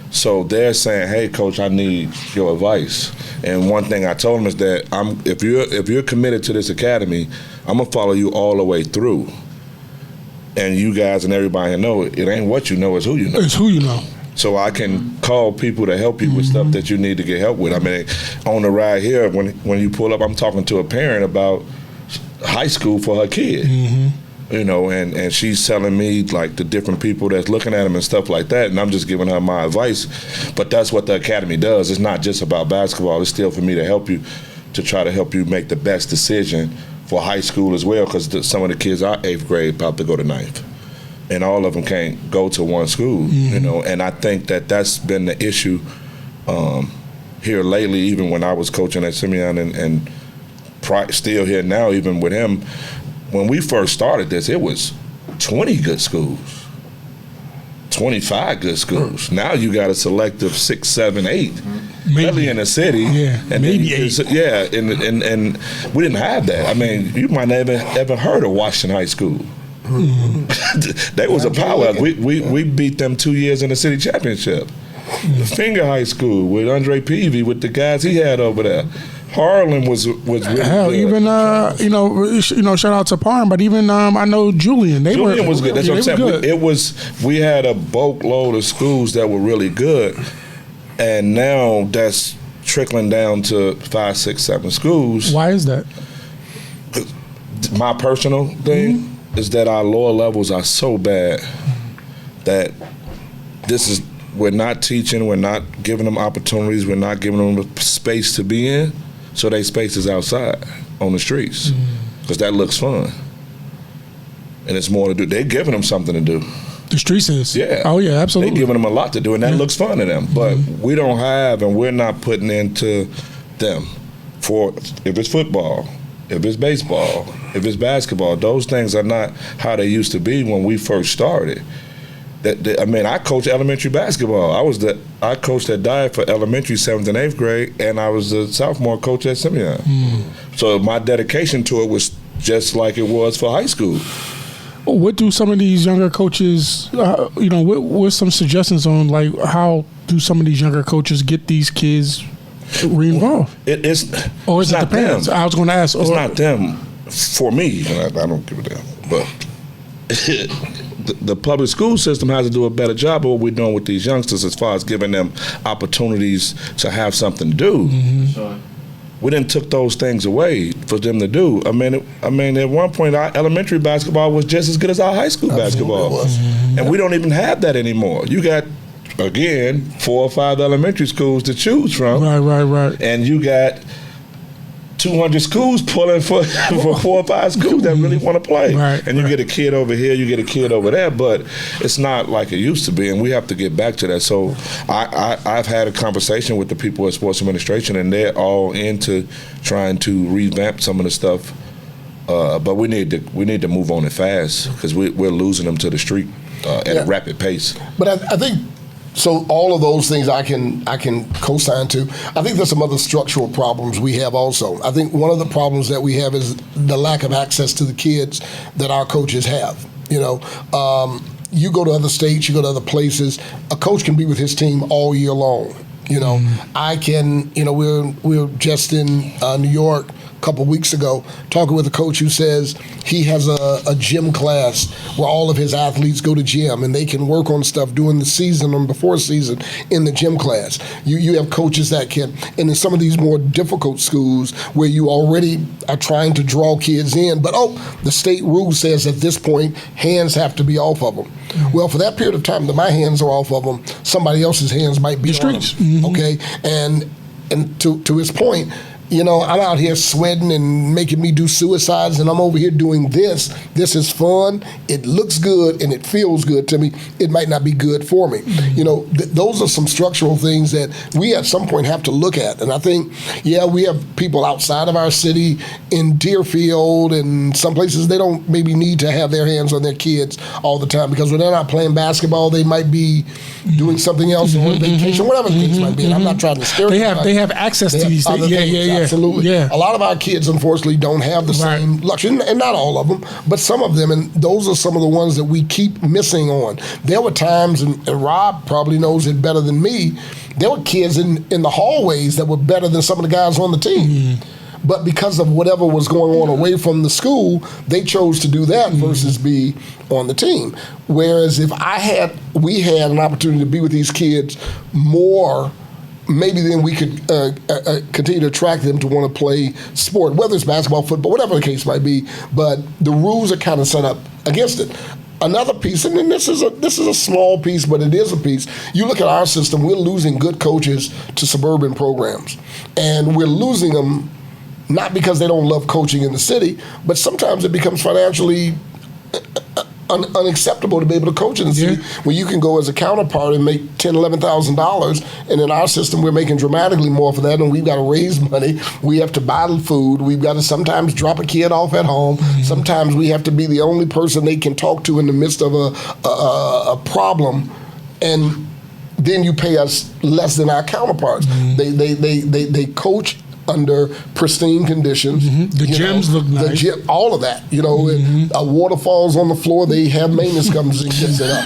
So they're saying, "Hey, coach, I need your advice." And one thing I told them is that if you're committed to this academy, I'm gonna follow you all the way through. And you guys and everybody know it ain't what you know, it's who you know. It's who you know. So I can call people to help you with stuff that you need to get help with. On the ride here, when you pull up, I'm talking to a parent about high school for her kid. And she's telling me, like, the different people that's looking at them and stuff like that, and I'm just giving her my advice. But that's what the academy does. It's not just about basketball. It's still for me to help you, to try to help you make the best decision for high school as well, because some of the kids are 8th grade about to go to 9th. and all of them can't go to one school, you know. And I think that that's been the issue here lately, even when I was coaching at Simeon and still here now, even with him. When we first started this, it was 20 good schools, 25 good schools. Now you got a selective 6, 7, 8, maybe in the city. Yeah, and maybe 8. Yeah, and we didn't have that. I mean, you might not ever heard of Washington High School. They was a power. We beat them 2 years in the city championship. The Finger High School with Andre Peavy, with the guys he had over there. Harlan was really hell, good. even shout out to Parham, but even I know Julian. Julian was good. That's what I'm saying. We had a boatload of schools that were really good, and now that's trickling down to 5, 6, 7 schools. Why is that? My personal thing is that our lower levels are so bad that we're not teaching, we're not giving them opportunities, we're not giving them the space to be in. So they space is outside on the streets because that looks fun, and it's more to do. They're giving them something to do. The streets is. Yeah. Oh yeah, absolutely. They're giving them a lot to do, and that looks fun to them. But we don't have, and we're not putting into them for if it's football, if it's baseball, if it's basketball. Those things are not how they used to be when we first started. I coached elementary basketball. I coached at Dye for elementary 7th and 8th grade, and I was the sophomore coach at Simeon. So my dedication to it was just like it was for high school. What do some of these younger coaches, what's some suggestions on like how do some of these younger coaches get these kids re-involved? It's the parents? I was going to ask. It's not them. For me, I don't give a damn. But the public school system has to do a better job of what we're doing with these youngsters as far as giving them opportunities to have something to do. Sure. We didn't took those things away for them to do. I mean, at one point, our elementary basketball was just as good as our high school basketball. And we don't even have that anymore. You got, again, 4 or 5 elementary schools to choose from. Right. And you got 200 schools pulling for 4 or 5 schools that really want to play. And you get a kid over here, you get a kid over there, but it's not like it used to be, and we have to get back to that. So I've had a conversation with the people at sports administration, and they're all into trying to revamp some of the stuff, but we need to move on it fast because we're losing them to the street at a rapid pace. But I think so all of those things I can co-sign to. I think there's some other structural problems we have also. I think one of the problems that we have is the lack of access to the kids that our coaches have. You go to other states, you go to other places, a coach can be with his team all year long. I can, we're just in New York a couple of weeks ago talking with a coach who says he has a gym class where all of his athletes go to gym and they can work on stuff during the season and before season in the gym class. You have coaches that can, and in some of these more difficult schools where you already are trying to draw kids in, but the state rule says at this point hands have to be off of them. Well, for that period of time that my hands are off of them, somebody else's hands might be on them. Okay, and to his point, I'm out here sweating and making me do suicides, and I'm over here doing this. This is fun. It looks good, and it feels good to me. It might not be good for me. Those are some structural things that we at some point have to look at. And I think, we have people outside of our city in Deerfield and some places they don't maybe need to have their hands on their kids all the time because when they're not playing basketball, they might be doing something else or on vacation, whatever the case might be. And I'm not trying to stereotype. They have access to these things. Yeah. Absolutely. Yeah. A lot of our kids, unfortunately, don't have the same luxury, and not all of them, but some of them, and those are some of the ones that we keep missing on. There were times, and Rob probably knows it better than me, there were kids in the hallways that were better than some of the guys on the team. But because of whatever was going on away from the school, they chose to do that versus be on the team. Whereas if we had an opportunity to be with these kids more, maybe then we could continue to attract them to want to play sport, whether it's basketball, football, whatever the case might be. But the rules are kind of set up against it. Another piece, and then this is a small piece, but it is a piece. You look at our system; we're losing good coaches to suburban programs, and we're losing them not because they don't love coaching in the city, but sometimes it becomes financially unacceptable to be able to coach in the city when you can go as a counterpart and make $10,000, $11,000, and in our system we're making dramatically more for that, and we've got to raise money. We have to buy the food. We've got to sometimes drop a kid off at home. Sometimes we have to be the only person they can talk to in the midst of a problem, and then you pay us less than our counterparts. They coach under pristine conditions. The gyms look nice. All of that, and water falls on the floor, they have maintenance comes and gets it up.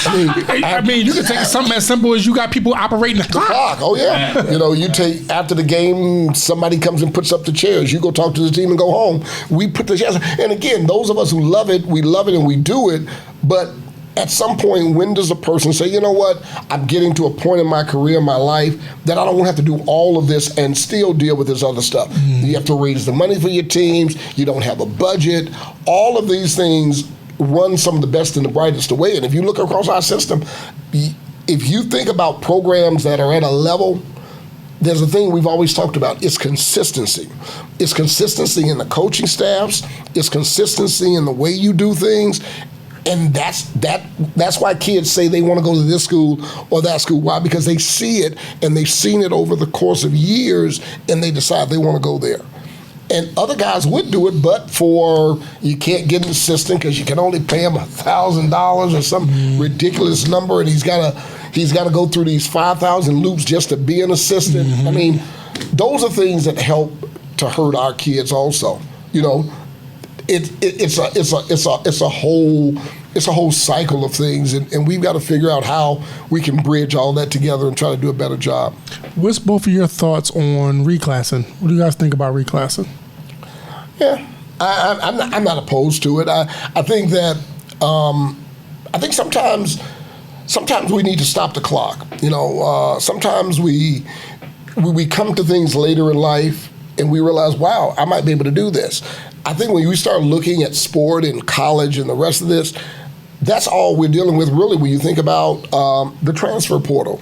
I mean, you can take something as simple as you got people operating the clock. Oh yeah. You take after the game, somebody comes and puts up the chairs. You go talk to the team and go home. We put the chairs. And again, those of us who love it, we love it and we do it. But at some point, when does a person say, you know what, I'm getting to a point in my career, my life, that I don't want to have to do all of this and still deal with this other stuff? You have to raise the money for your teams. You don't have a budget. All of these things run some of the best and the brightest away. And if you look across our system, if you think about programs that are at a level, there's a thing we've always talked about. It's consistency. It's consistency in the coaching staffs. It's consistency in the way you do things. And that's why kids say they want to go to this school or that school. Why? Because they see it and they've seen it over the course of years and they decide they want to go there. And other guys would do it, but you can't get an assistant because you can only pay him $1,000 or some ridiculous number, and he's got to go through these 5,000 loops just to be an assistant. I mean, those are things that help to hurt our kids also. It's a whole cycle of things, and we've got to figure out how we can bridge all that together and try to do a better job. What's both of your thoughts on reclassing? What do you guys think about reclassing? Yeah, I'm not opposed to it. I think that I think sometimes we need to stop the clock. Sometimes we come to things later in life and we realize, wow, I might be able to do this. I think when we start looking at sport and college and the rest of this, that's all we're dealing with really when you think about the transfer portal.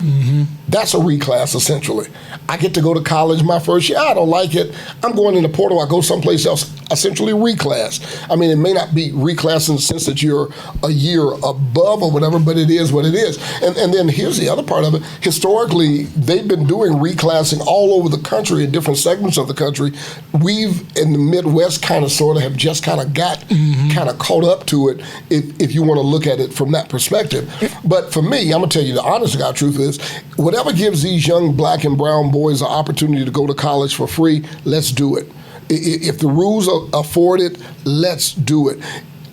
That's a reclass, essentially. I get to go to college my first year. I don't like it. I'm going in the portal. I go someplace else, essentially reclass. I mean, it may not be reclass in the sense that you're a year above or whatever, but it is what it is. And then here's the other part of it. Historically, they've been doing reclassing all over the country in different segments of the country. We've, in the Midwest, kind of sort of have just kind of got kind of caught up to it, if you want to look at it from that perspective. But for me, I'm going to tell you the honest to God truth is, whatever gives these young black and brown boys an opportunity to go to college for free, let's do it. If the rules afford it, let's do it.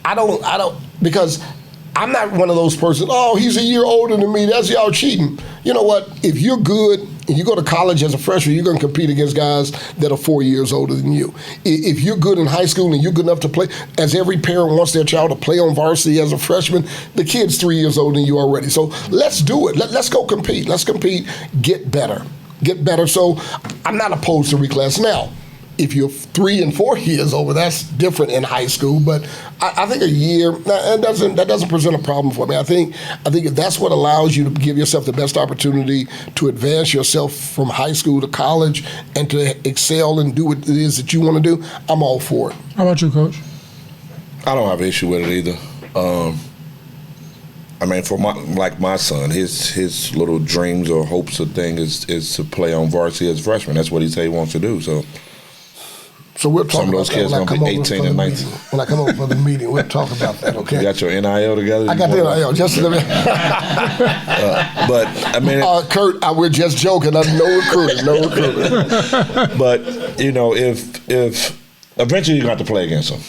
I don't, because I'm not one of those persons, oh, he's a year older than me, that's y'all cheating. You know what? If you're good and you go to college as a freshman, you're going to compete against guys that are 4 years older than you. If you're good in high school and you're good enough to play, as every parent wants their child to play on varsity as a freshman, the kid's 3 years older than you already. So let's do it. Let's go compete. Let's compete. Get better. So I'm not opposed to reclass. Now, if you're 3 and 4 years over, that's different in high school. But I think a year that doesn't present a problem for me. I think that's what allows you to give yourself the best opportunity to advance yourself from high school to college and to excel and do what it is that you want to do. I'm all for it. How about you, Coach? I don't have an issue with it either. I mean, for my son, his little dreams or hopes or thing is to play on varsity as a freshman. That's what he said he wants to do. So we'll talk some of those kids going to be 18 and 19. When I come over for the meeting, we'll talk about that, okay? You got your NIL together? I got the NIL, just a little bit. But, I mean... Kurt, we're just joking. I'm no recruiter. But, if eventually you're going to have to play against them.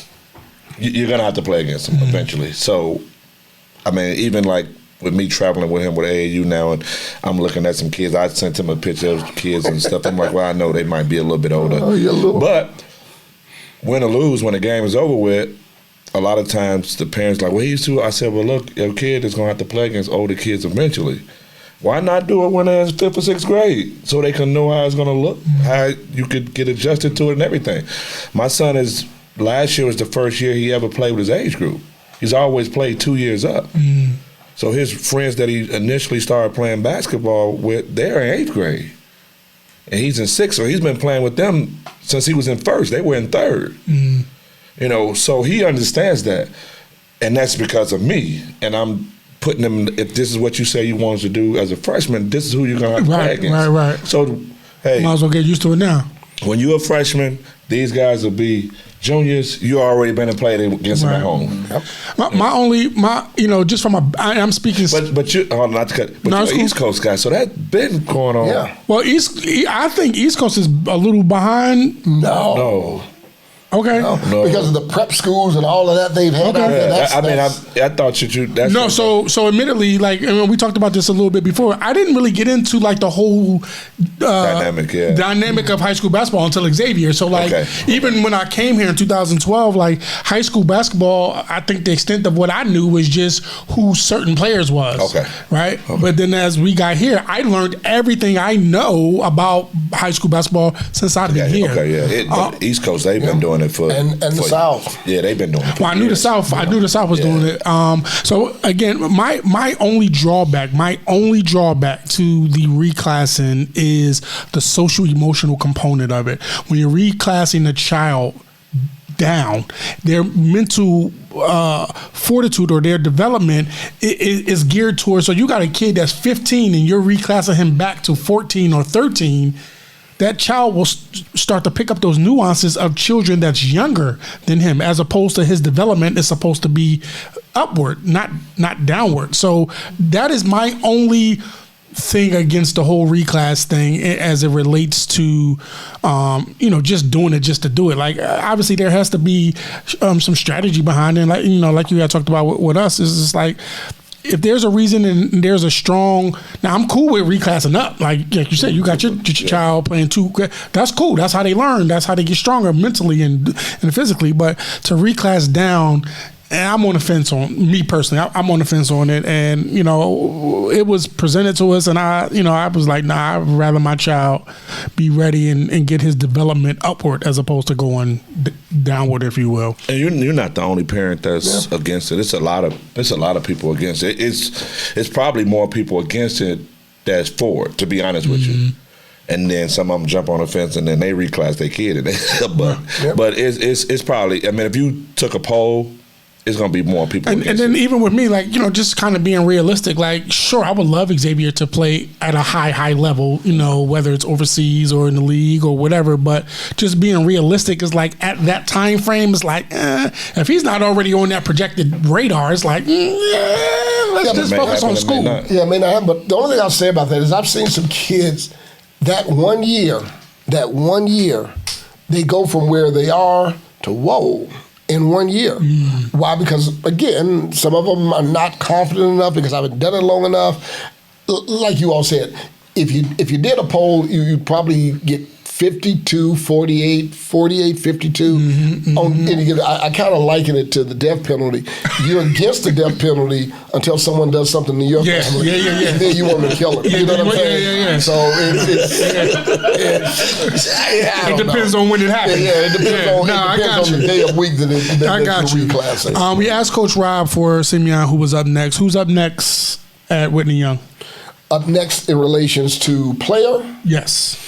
You're going to have to play against them eventually. So, I mean, even like with me traveling with him with AAU now, and I'm looking at some kids. I sent him a picture of kids and stuff. I'm like, well, I know they might be a little bit older. But win or lose, when the game is over with, a lot of times the parents like, well, he's too. I said, well, look, your kid is going to have to play against older kids eventually. Why not do it when they're in 5th or 6th grade so they can know how it's going to look, how you could get adjusted to it and everything. My son last year was the first year he ever played with his age group. He's always played 2 years up. So his friends that he initially started playing basketball with, they're in 8th grade. And he's in 6th, so he's been playing with them since he was in 1st. They were in 3rd. So he understands that. And that's because of me. And I'm putting them, if this is what you say you want to do as a freshman, this is who you're going to have to play against. Right. So, hey. Might as well get used to it now. When you're a freshman, these guys will be juniors. You already been and played against them at home. Yep. Just from I'm speaking. But you're an East Coast guy, so that's been going on. Yeah. Well, I think East Coast is a little behind. No. Okay. No. Because of the prep schools and all of that they've had out there. I thought you. That's no. So admittedly, like, and we talked about this a little bit before. I didn't really get into like the whole dynamic of high school basketball until Xavier. So like, even when I came here in 2012, like high school basketball, I think the extent of what I knew was just who certain players was. Okay. Right. Okay. But then as we got here, I learned everything I know about high school basketball since I've been here. Okay. Yeah. East Coast, they've been doing it for the South. Yeah, they've been doing it. Well, I knew the South. I knew the South was doing it. So again, my only drawback to the reclassing is the social emotional component of it. When you're reclassing a child down, their mental fortitude or their development is geared towards. So you got a kid that's 15 and you're reclassing him back to 14 or 13. That child will start to pick up those nuances of children that's younger than him, as opposed to his development is supposed to be upward, not downward. So that is my only thing against the whole reclass thing as it relates to, just doing it just to do it. Like, obviously there has to be some strategy behind it. Like you had talked about with us, is just like, if there's a reason and there's a strong, now I'm cool with reclassing up. Like you said, you got your child playing two. That's cool. That's how they learn. That's how they get stronger mentally and physically. But to reclass down, and I'm on the fence on me personally. I'm on the fence on it, and it was presented to us, and I was like, nah, I'd rather my child be ready and get his development upward as opposed to going downward, if you will. And you're not the only parent that's against it. It's a lot of people against it. It's probably more people against it that's for it, to be honest with you. And then some of them jump on the fence and then they reclass their kid. But it's probably, I mean, if you took a poll, it's going to be more people. And then even with me, like, just kind of being realistic, like, sure, I would love Xavier to play at a high level, whether it's overseas or in the league or whatever. But just being realistic is like, at that time frame, is like, if he's not already on that projected radar, it's like, let's just focus on school. Yeah, it may not happen. But the only thing I'll say about that is I've seen some kids that one year, they go from where they are to whoa. In 1 year. Why? Because, again, some of them are not confident enough because I haven't done it long enough. Like you all said, if you did a poll, you'd probably get 52, 48, 52 on any given. I kind of liken it to the death penalty. You're against the death penalty until someone does something to your family. And then you want to kill them. You know what I'm saying? So it depends on when it happens. It depends on the day of week that I got you. Reclassing. We asked Coach Rob for Simeon, who was up next. Who's up next at Whitney Young? Up next in relations to player? Yes.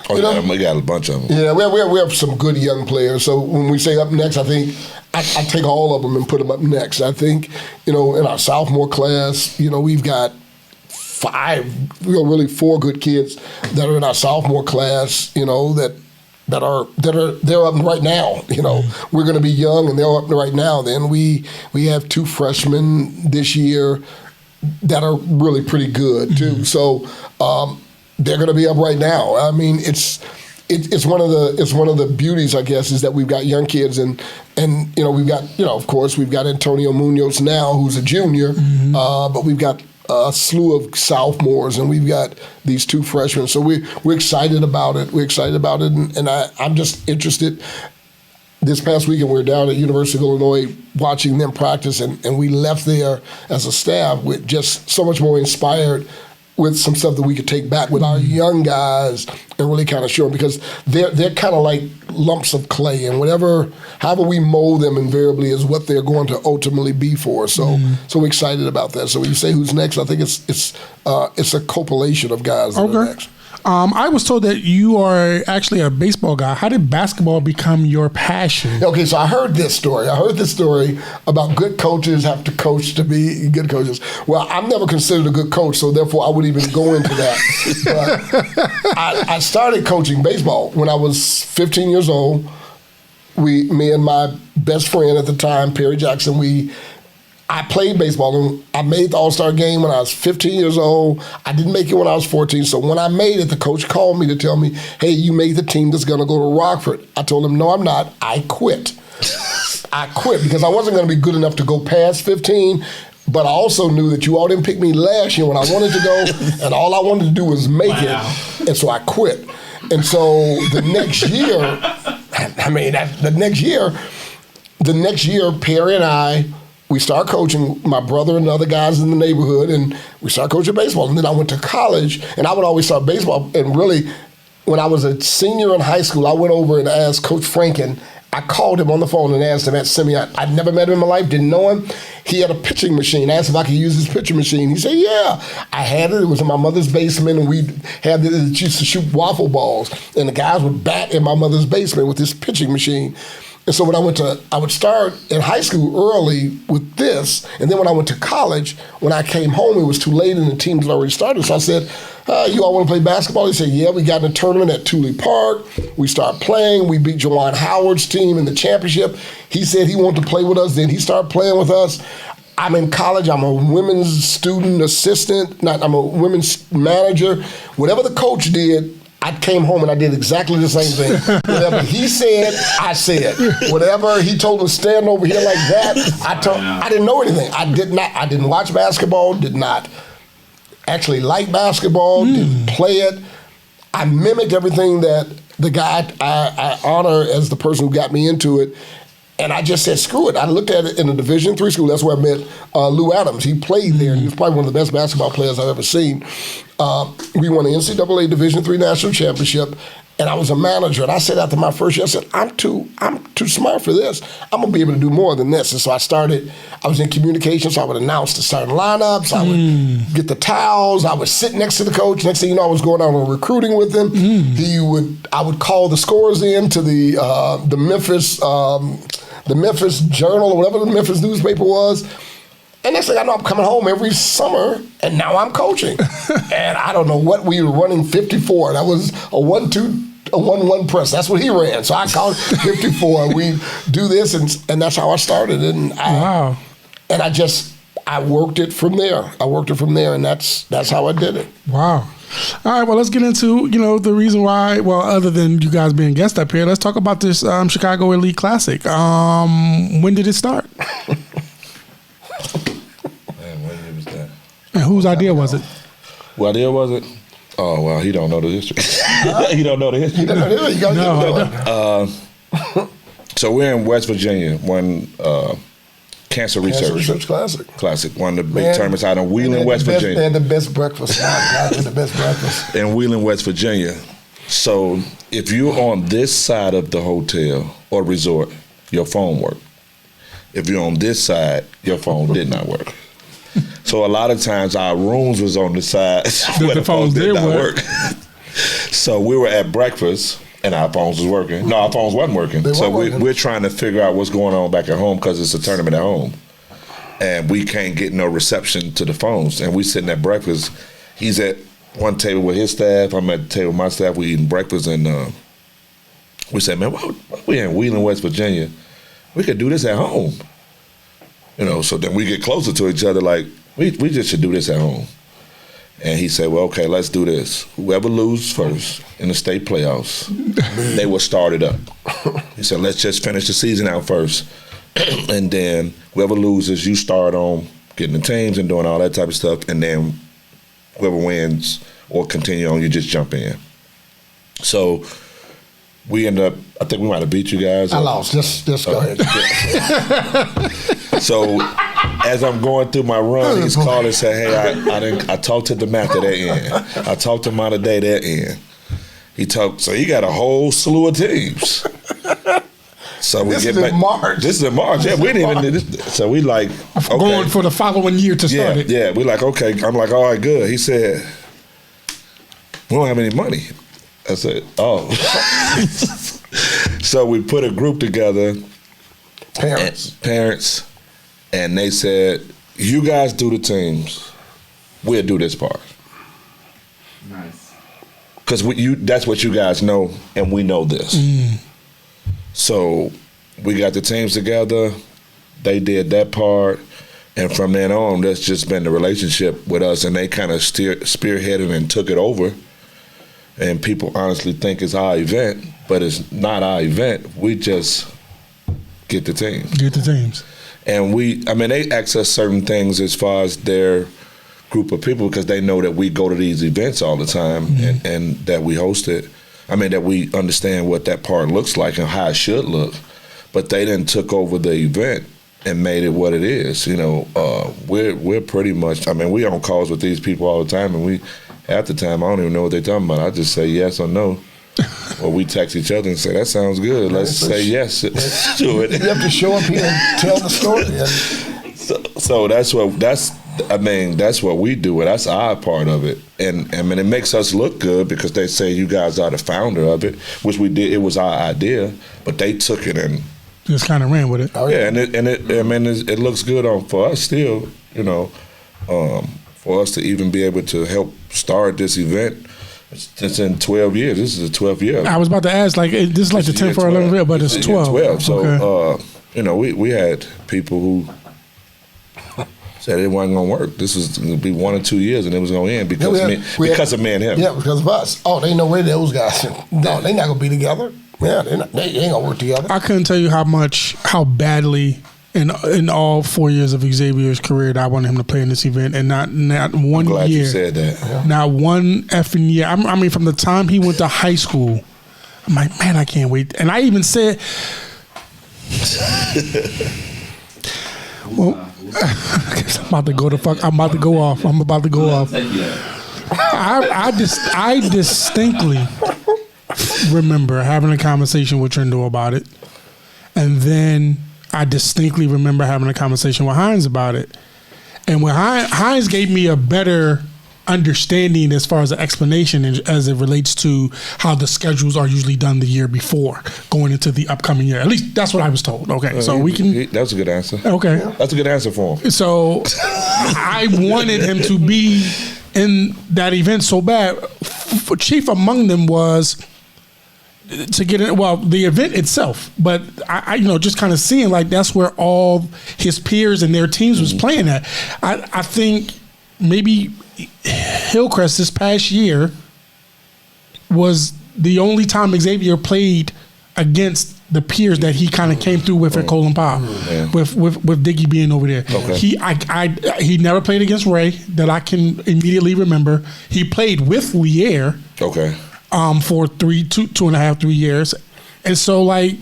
We got a bunch of them. Yeah, we have some good young players. So when we say up next, I think I take all of them and put them up next. I think, in our sophomore class, we've got really four good kids that are in our sophomore class, they're up right now. We're going to be young and they're up right now. Then we have two freshmen this year that are really pretty good too. So they're going to be up right now. I mean, it's one of the beauties, I guess, is that we've got young kids and we've got of course we've got Antonio Munoz now, who's a junior, but we've got a slew of sophomores and we've got these two freshmen. So we're excited about it. And I'm just interested. This past weekend, we were down at University of Illinois watching them practice, and we left there as a staff with just so much more inspired with some stuff that we could take back with our young guys and really kind of show them, because they're kind of like lumps of clay, and however we mold them invariably is what they're going to ultimately be for us. So we're excited about that. So when you say who's next, I think it's a compilation of guys that are next. I was told that you are actually a baseball guy. How did basketball become your passion? Okay, so I heard this story. About good coaches have to coach to be good coaches. Well, I'm never considered a good coach, so therefore I wouldn't even go into that. But I started coaching baseball when I was 15 years old. Me and my best friend at the time, Perry Jackson, I played baseball, and I made the All-Star game when I was 15 years old. I didn't make it when I was 14, so when I made it, the coach called me to tell me, hey, you made the team that's going to go to Rockford. I told him, no, I'm not. I quit. I quit because I wasn't going to be good enough to go past 15, but I also knew that you all didn't pick me last year when I wanted to go, and all I wanted to do was make it, and so I quit. And so the next year, the next year, Perry and I, we started coaching, my brother and the other guys in the neighborhood, and we started coaching baseball. And then I went to college, and I would always start baseball. And really, when I was a senior in high school, I went over and asked Coach Franken. I called him on the phone and asked him at Simeon. I'd never met him in my life, didn't know him. He had a pitching machine. I asked if I could use his pitching machine. He said, yeah. I had it. It was in my mother's basement, and we had it used to shoot waffle balls. And the guys would bat in my mother's basement with this pitching machine. And so when I would start in high school early with this, and then when I went to college, when I came home, it was too late and the teams had already started. So I said, you all want to play basketball? He said, yeah, we got in a tournament at Thule Park. We started playing. We beat Jawan Howard's team in the championship. He said he wanted to play with us. Then he started playing with us. I'm in college. I'm a women's student assistant. I'm a women's manager. Whatever the coach did, I came home and I did exactly the same thing. Whatever he said, I said. Whatever he told me to stand over here like that, I didn't know anything. I didn't watch basketball, did not actually like basketball, didn't play it. I mimicked everything that the guy I honor as the person who got me into it. And I just said, screw it. I looked at it in a Division III school. That's where I met Lou Adams. He played there. He was probably one of the best basketball players I've ever seen. We won the NCAA Division III National Championship, and I was a manager. And I said after my first year, I said, I'm too smart for this. I'm going to be able to do more than this. And so I was in communications, so I would announce the starting lineups. I would get the towels. I would sit next to the coach. Next thing you know, I was going out on recruiting with him. I would call the scores in to the Memphis Journal or whatever the Memphis newspaper was. And next thing I know, I'm coming home every summer, and now I'm coaching. And I don't know what we were running 54. That was a 1-1 press. That's what he ran. So I called 54. We do this, and that's how I started. And Wow. And I worked it from there. And that's how I did it. Wow. All right, well, let's get into, the reason why, well, other than you guys being guests up here, let's talk about this Chicago Elite Classic. When did it start? Man, when year was that? And whose idea was it? What idea was it? Oh, well, he don't know the history. He don't know the history. You gotta get it. So we're in West Virginia, one Cancer Research Classic, one of the big tournaments out in Wheeling, West Virginia. And the best breakfast. The best breakfast. In Wheeling, West Virginia. So if you're on this side of the hotel or resort, your phone worked. If you're on this side, your phone did not work. So a lot of times our rooms was on the side where the phones did not work. So we were at breakfast and our phones was working. No, our phones wasn't working. We're trying to figure out what's going on back at home because it's a tournament at home. And we can't get no reception to the phones. And we sitting at breakfast. He's at one table with his staff. I'm at the table with my staff. We eating breakfast. And we said, man, we in Wheeling, West Virginia. We could do this at home. So then we get closer to each other like, we just should do this at home. And he said, well, okay, let's do this. Whoever loses first in the state playoffs, they will start it up. He said, let's just finish the season out first. And then whoever loses, you start on getting the teams and doing all that type of stuff. And then whoever wins or continue on, you just jump in. So we ended up, I think we might have beat you guys. I lost. Just go ahead. So as I'm going through my run, he's calling and saying, hey, I talked to the Matt at that end. I talked to Monta Day that end. So he got a whole slew of teams. So we this get is back. In March. This is in March. Yeah, we didn't even. So we like okay. Going for the following year to start it. Yeah, we like okay. I'm like, all right, good. He said, we don't have any money. I said, oh. So we put a group together. Parents. And they said, you guys do the teams. We'll do this part. Nice. Because that's what you guys know, and we know this. So we got the teams together. They did that part. And from then on, that's just been the relationship with us. And they kind of spearheaded and took it over. And people honestly think it's our event, but it's not our event. We just get the teams. Get the teams. And they access certain things as far as their group of people because they know that we go to these events all the time and that we host it. That we understand what that part looks like and how it should look. But they then took over the event and made it what it is. We're pretty much, we on calls with these people all the time, and half the time I don't even know what they're talking about. I just say yes or no. Or we text each other and say, that sounds good. Let's say yes to it. You have to show up here and tell the story. So that's what we do. That's our part of it. And it makes us look good because they say you guys are the founder of it, which we did. It was our idea, but they took it and just kind of ran with it. Oh yeah, and it looks good for us still. For us to even be able to help start this event. It's in 12 years. This is the 12th year. I was about to ask, this is like the 10th or 11th year, but it's 12. 12. So, we had people who said it wasn't going to work. This was going to be 1 or 2 years, and it was going to end because of me and him. Yeah, because of us. Oh, they know where those guys are. No, they're not going to be together. Yeah, they ain't going to work together. I couldn't tell you how badly in all 4 years of Xavier's career that I wanted him to play in this event, and not 1 year. I'm glad you said that. Yeah. Not one effing year. From the time he went to high school, I'm like, man, I can't wait. And I even said, well, I'm about to go off. I distinctly remember having a conversation with Trendo about it, and then I distinctly remember having a conversation with Hines about it. And when Hines gave me a better understanding as far as the explanation as it relates to how the schedules are usually done the year before going into the upcoming year. At least that's what I was told. Okay, so we can... That's a good answer. Okay. That's a good answer for him. So I wanted him to be in that event so bad. Chief among them was... to get in, the event itself, but I just kind of seeing like that's where all his peers and their teams was playing at. I think maybe Hillcrest this past year was the only time Xavier played against the peers that he kind of came through with at Colin Powell, with Diggy being over there. Okay. He never played against Ray that I can immediately remember. He played with Lier. Okay. For 2.5-3 years, and so it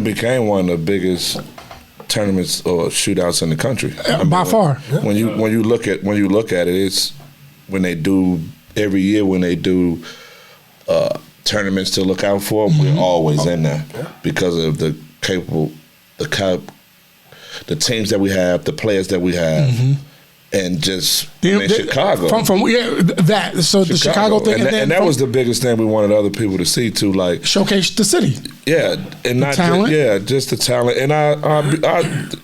became one of the biggest tournaments or shootouts in the country by far. When you look at it, it's when they do every year when they do tournaments to look out for. We're always in there because of the teams that we have, the players that we have. And just Chicago. The Chicago thing. And that was the biggest thing we wanted other people to see too, like showcase the city. Yeah, and not talent. Just the talent. And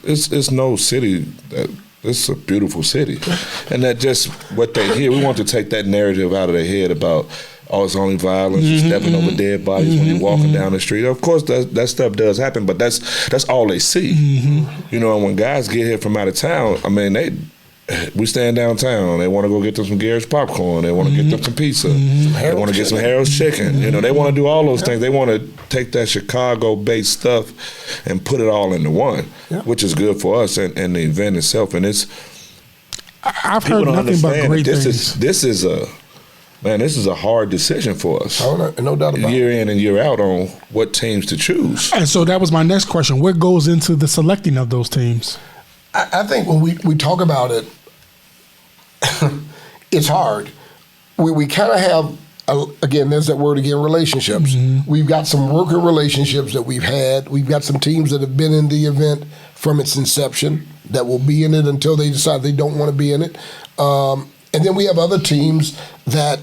it's no city it's a beautiful city. And that just what they hear, we want to take that narrative out of their head about it's only violence, stepping over dead bodies when you're walking down the street. Of course, that stuff does happen, but that's all they see. And when guys get here from out of town, we stand downtown. They want to go get them some Garrett's popcorn. They want to get them some pizza. They want to get some Harold's chicken. They want to do all those things. They want to take that Chicago-based stuff and put it all into one, which is good for us and the event itself. And I've heard nothing but great things. This is a hard decision for us. No doubt about it. Year in and year out on what teams to choose. And so that was my next question. What goes into the selecting of those teams? I think when we talk about it, it's hard. We kind of have, again, there's that word again, relationships. We've got some working relationships that we've had. We've got some teams that have been in the event from its inception that will be in it until they decide they don't want to be in it. And then we have other teams that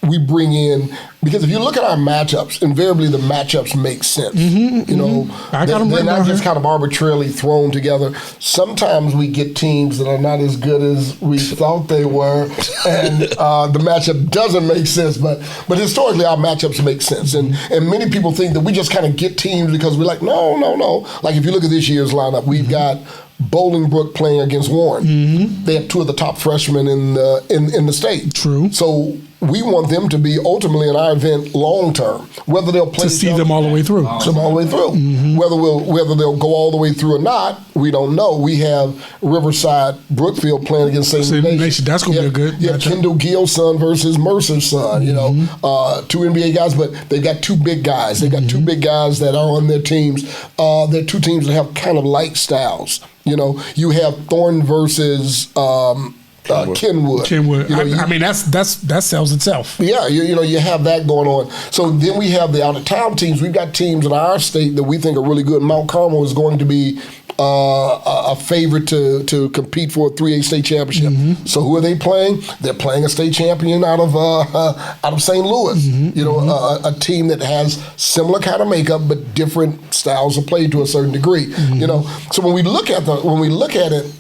we bring in, because if you look at our matchups, invariably the matchups make sense. You know, they're not just kind of arbitrarily thrown together. Sometimes we get teams that are not as good as we thought they were, and the matchup doesn't make sense. But historically, our matchups make sense. And many people think that we just kind of get teams because we're like, no. Like if you look at this year's lineup, we've got Bolingbrook playing against Warren. They have two of the top freshmen in the state. True. So we want them to be ultimately in our event long term. Whether they'll play to see them all the way through. Whether they'll go all the way through or not, we don't know. We have Riverside Brookfield playing against St. Nation. That's going to be a good. Yeah, Kendall Gill's son versus Mercer's son. You know, two NBA guys, but they've got two big guys. They've got two big guys that are on their teams. They're two teams that have kind of like styles. You know, you have Thornton versus Kenwood. You know, I mean, that sells itself. Yeah, you know, you have that going on. So then we have the out-of-town teams. We've got teams in our state that we think are really good. Mount Carmel is going to be a favorite to compete for a 3A state championship. So who are they playing? They're playing a state champion out of St. Louis. You know, a team that has similar kind of makeup but different styles of play to a certain degree. You know, so when we look at it,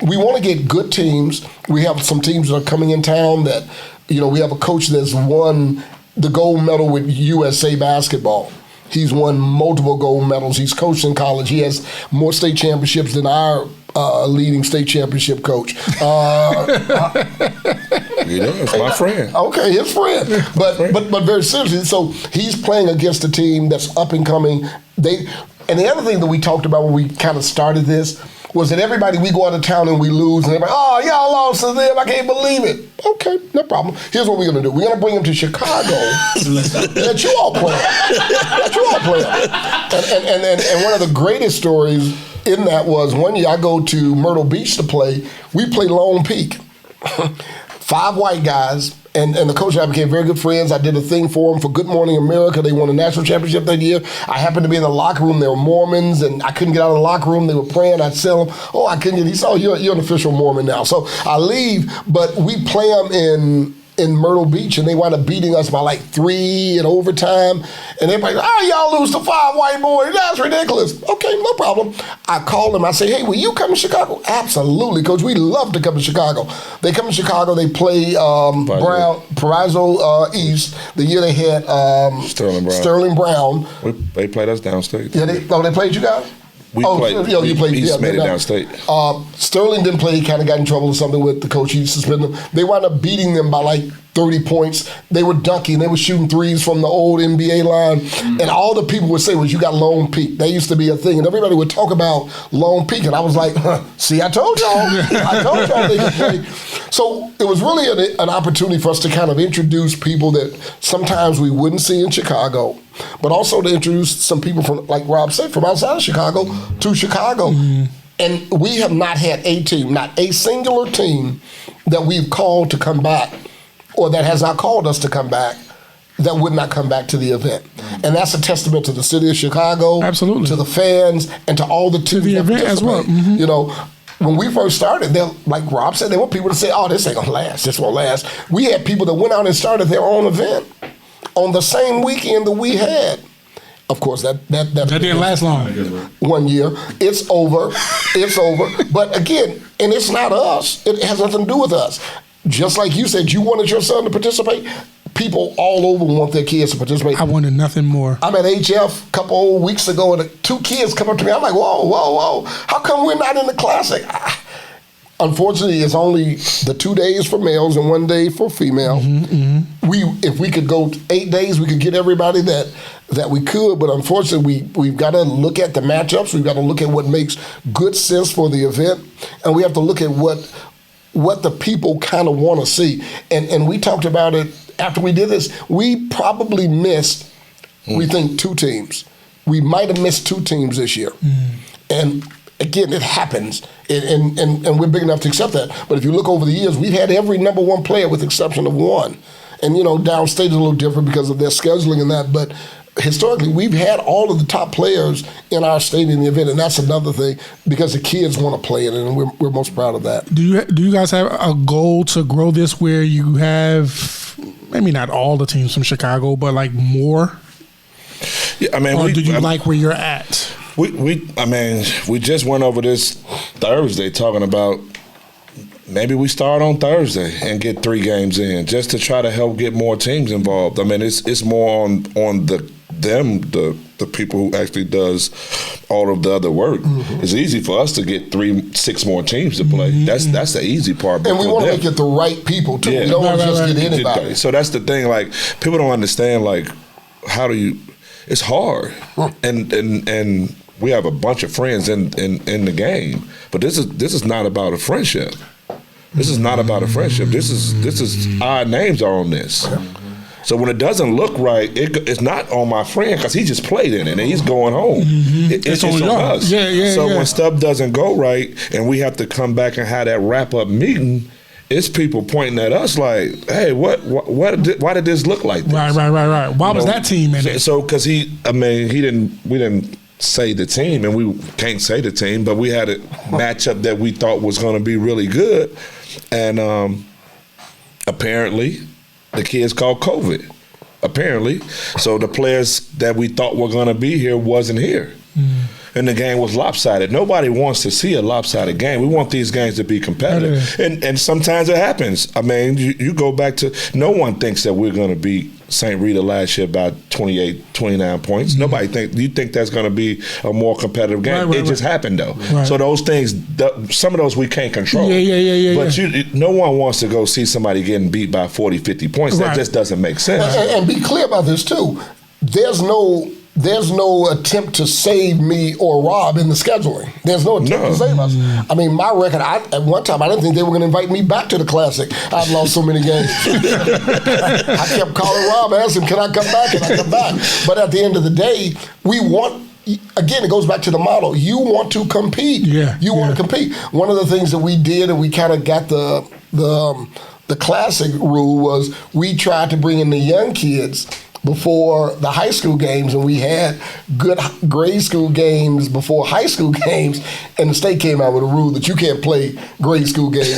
we want to get good teams. We have some teams that are coming in town that, you know, we have a coach that's won the gold medal with USA basketball. He's won multiple gold medals. He's coached in college. He has more state championships than our leading state championship coach. It's my friend. Okay, his friend. But very seriously, so he's playing against a team that's up and coming. And the other thing that we talked about when we kind of started this was that everybody, we go out of town and we lose, and everybody, oh, y'all lost to them, I can't believe it. Okay, no problem. Here's what we're going to do. We're going to bring them to Chicago that you all play. And one of the greatest stories in that was one year I go to Myrtle Beach to play. We play Lone Peak. 5 white guys, and the coach and I became very good friends. I did a thing for them for Good Morning America. They won a national championship that year. I happened to be in the locker room. They were Mormons, and I couldn't get out of the locker room. They were praying. I'd tell them, oh, I couldn't get. He said, oh, you're an official Mormon now. So I leave, but we play them in Myrtle Beach, and they wound up beating us by like 3 in overtime. And everybody's like, oh, y'all lose to 5 white boys. That's ridiculous. Okay, no problem. I call them. I say, hey, will you come to Chicago? Absolutely, Coach. We love to come to Chicago. They come to Chicago. They play Proviso East. The year they had Sterling Brown. They played us downstate. Yeah, they played you guys? We played. You played. He made it downstate. Sterling didn't play. He kind of got in trouble or something with the coach. He suspended them. They wound up beating them by like 30 points. They were dunking. They were shooting threes from the old NBA line. And all the people would say was, you got Lone Peak. That used to be a thing. And everybody would talk about Lone Peak. And I was like, see, I told y'all. They could play. So it was really an opportunity for us to kind of introduce people that sometimes we wouldn't see in Chicago, but also to introduce some people from, like Rob said, from outside of Chicago to Chicago. And we have not had a team, not a singular team that we've called to come back or that has not called us to come back that would not come back to the event. And that's a testament to the city of Chicago, absolutely, to the fans, and to all the teams to the event as well. You know, when we first started, like Rob said, there were people that say, oh, this ain't gonna last, this won't last. We had people that went out and started their own event on the same weekend that we had. Of course, that didn't last long. 1 year. It's over. But again, and it's not us. It has nothing to do with us. Just like you said, you wanted your son to participate. People all over want their kids to participate. I wanted nothing more. I'm at HF a couple weeks ago, and 2 kids come up to me. I'm like, whoa. How come we're not in the Classic? Unfortunately, it's only the 2 days for males and 1 day for female. If we could go 8 days, we could get everybody that we could. But unfortunately, we've got to look at the matchups. We've got to look at what makes good sense for the event, and we have to look at what the people kind of want to see. And we talked about it after we did this. We probably missed, we think, 2 teams. We might have missed 2 teams this year. And again, it happens, and we're big enough to accept that. But if you look over the years, we've had every number 1 player with the exception of 1. And downstate is a little different because of their scheduling and that, but historically, we've had all of the top players in our state in the event, and that's another thing because the kids want to play in it, and we're most proud of that. Do you guys have a goal to grow this where you have maybe not all the teams from Chicago, but like more? Yeah, I mean, or do you like where you're at? We just went over this Thursday talking about maybe we start on Thursday and get 3 games in just to try to help get more teams involved. I mean, it's more on the people who actually does all of the other work. Mm-hmm. It's easy for us to get 6 more teams to play. Mm-hmm. That's the easy part. And we want to get the right people too. We don't want to just get anybody. So that's the thing. Like, people don't understand. Like, how do you? It's hard, and we have a bunch of friends in the game, but this is not about a friendship. This is not about a friendship. This is our names are on this. So when it doesn't look right, it's not on my friend because he just played in it and he's going home. Mm-hmm. It's on us. So when stuff doesn't go right and we have to come back and have that wrap-up meeting, it's people pointing at us like, hey, why did this look like this? Right. Why was that team in it? So because we didn't say the team, and we can't say the team, but we had a matchup that we thought was going to be really good, and apparently the kids called COVID. Apparently, so the players that we thought were going to be here wasn't here. And the game was lopsided. Nobody wants to see a lopsided game. We want these games to be competitive. And sometimes it happens. I mean, you go back to, no one thinks that we're going to beat St. Rita last year by 28, 29 points. Mm-hmm. Nobody you think that's going to be a more competitive game. It just happened, though. Right. So those things, some of those we can't control. But no one wants to go see somebody getting beat by 40, 50 points. That just doesn't make sense. And be clear about this, too. There's no attempt to save me or Rob in the scheduling. There's no attempt to save us. I mean, my record, at one time, I didn't think they were going to invite me back to the Classic. I've lost so many games. I kept calling Rob, asking him, can I come back? Can I come back? But at the end of the day, again, it goes back to the model. You want to compete. You want to compete. One of the things that we did, and we kind of got the Classic rule, was we tried to bring in the young kids before the high school games, and we had good grade school games before high school games, and the state came out with a rule that you can't play grade school games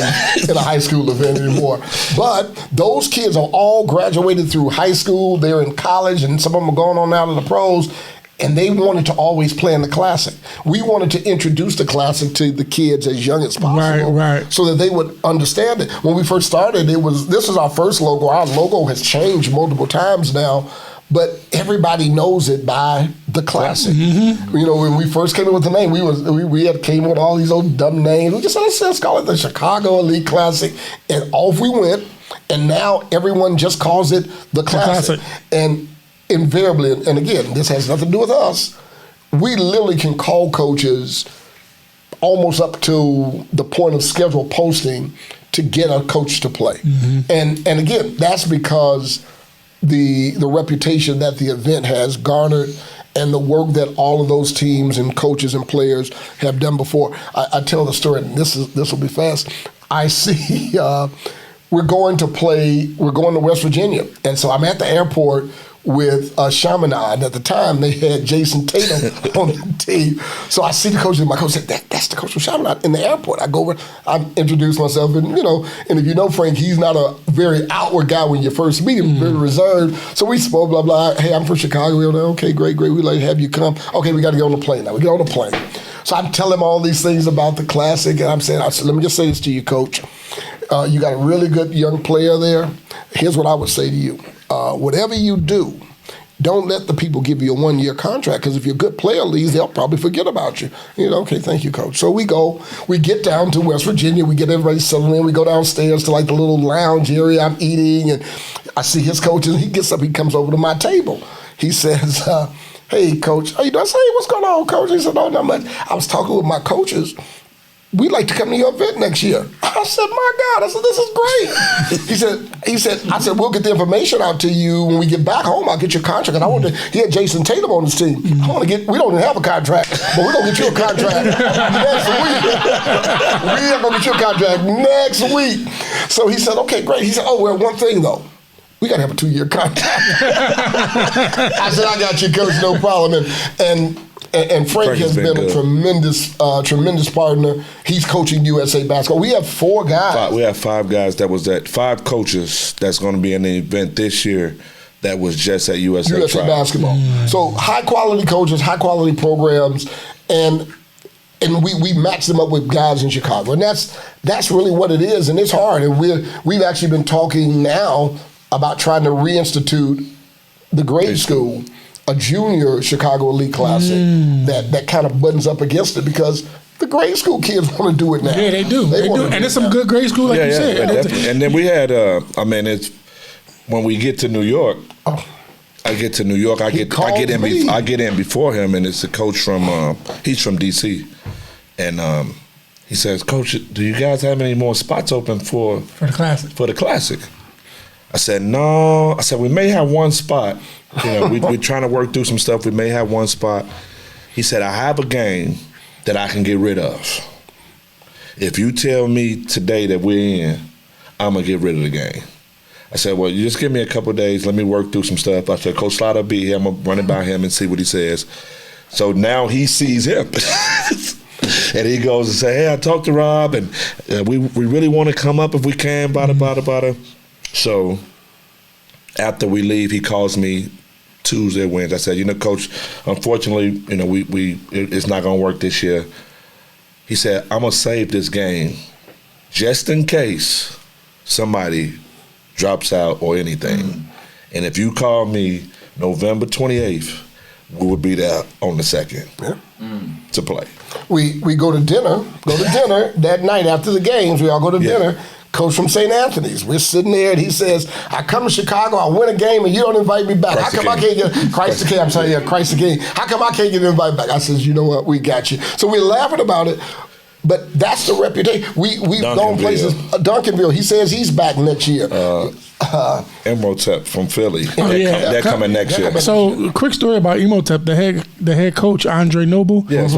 in a high school event anymore. But those kids are all graduated through high school, they're in college, and some of them are going on out to the pros, and they wanted to always play in the Classic. We wanted to introduce the Classic to the kids as young as possible, so that they would understand it. When we first started, this is our first logo. Our logo has changed multiple times now, but everybody knows it by the Classic. Mm-hmm. When we first came in with the name, we came with all these old dumb names. We just said, let's call it the Chicago Elite Classic, and off we went. And now everyone just calls it the Classic. And invariably, and again, this has nothing to do with us, we literally can call coaches almost up to the point of schedule posting to get a coach to play. Mm-hmm. And again, that's because the reputation that the event has garnered and the work that all of those teams and coaches and players have done before. I tell the story, and this will be fast. I see we're going to West Virginia, and so I'm at the airport with Chaminade. At the time, they had Jason Tatum on the team. So I see the coach, and my coach said, that's the coach from Chaminade in the airport. I go over, I introduce myself, and and if you know Frank, he's not a very outward guy when you first meet him, very reserved. So we spoke, blah, blah. Hey, I'm from Chicago. We're like, okay, great. We'd like to have you come. Okay, we got to get on the plane now. We get on the plane. So I'm telling him all these things about the Classic, and I said, let me just say this to you, Coach. You got a really good young player there. Here's what I would say to you. Whatever you do, don't let the people give you a one-year contract, because if your good player leaves, they'll probably forget about you. Okay, thank you, Coach. So we get down to West Virginia, we get everybody settled in, we go downstairs to like the little lounge area. I'm eating, and I see his coach, and he gets up, he comes over to my table. He says, hey, Coach, how you doing? I said, hey, what's going on, Coach? He said, no, not much. I was talking with my coaches. We'd like to come to your event next year. I said, my God. I said, this is great. I said, we'll get the information out to you when we get back home. I'll get your contract. And he had Jason Tatum on his team. We don't even have a contract, but we're going to get you a contract next week. We are going to get you a contract next week. So he said, okay, great. He said, oh, well, one thing though. we got to have a 2-year contract. I said, I got you, coach, no problem. And Frank has been a tremendous partner. He's coaching USA basketball. We have 4 guys. We have 5 guys 5 coaches that's going to be in the event this year that was just at USA basketball. So high-quality coaches, high-quality programs, and we match them up with guys in Chicago. And that's really what it is, and it's hard. And we've actually been talking now about trying to reinstitute the grade school, a junior Chicago Elite Classic that kind of buttons up against it, because the grade school kids want to do it now. Yeah, they do. They do. And it's some good grade school, like you said. And then we had, it's when we get to New York. I get to New York. I get in before him, and it's a coach from. He's from DC, and he says, "Coach, do you guys have any more spots open for the classic?" For the classic, I said, "No." I said, "We may have one spot. We're trying to work through some stuff. We may have one spot." He said, "I have a game that I can get rid of. If you tell me today that we're in, I'm gonna get rid of the game." I said, "Well, you just give me a couple of days. Let me work through some stuff." I said, "Coach Slaughter be here. I'm going to run it by him and see what he says." So now he sees him. And he goes and say, "Hey, I talked to Rob, and we really want to come up if we can, bada. So after we leave, he calls me Tuesday, Wednesday. I said, "Coach, unfortunately, it's not going to work this year." He said, "I'm going to save this game just in case somebody drops out or anything. And if you call me November 28th, we will be there on the 2nd to play." We go to dinner that night after the games. We all go to dinner. Coach from St. Anthony's. We're sitting there, and he says, "I come to Chicago, I win a game, and you don't invite me back. How come I can't get Christ the King? I'm sorry, Christ the King. How come I can't get invited back?" I says, "You know what? We got you." So we're laughing about it. But that's the reputation. We've gone places. Duncanville, he says he's back next year. Imhotep from Philly. They're coming next year. So, quick story about Imhotep, the head coach, Andre Noble. Yeah,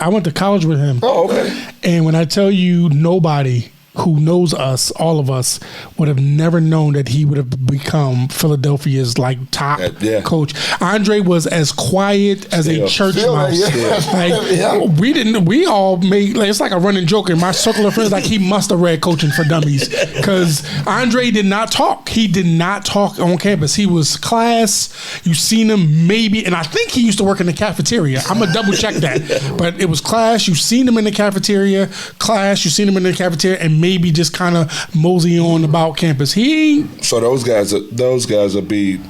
I went to college with him. Oh, okay. And when I tell you, nobody who knows us, all of us, would have never known that he would have become Philadelphia's top coach. Andre was as quiet as a church mouse. We all made, it's like a running joke in my circle of friends, he must have read Coaching for Dummies, because Andre did not talk. He did not talk on campus. He was class. You seen him maybe, and I think he used to work in the cafeteria. I'm gonna double check that, but it was class. You seen him in the cafeteria, and maybe just kind of mosey on about campus. So those guys will be,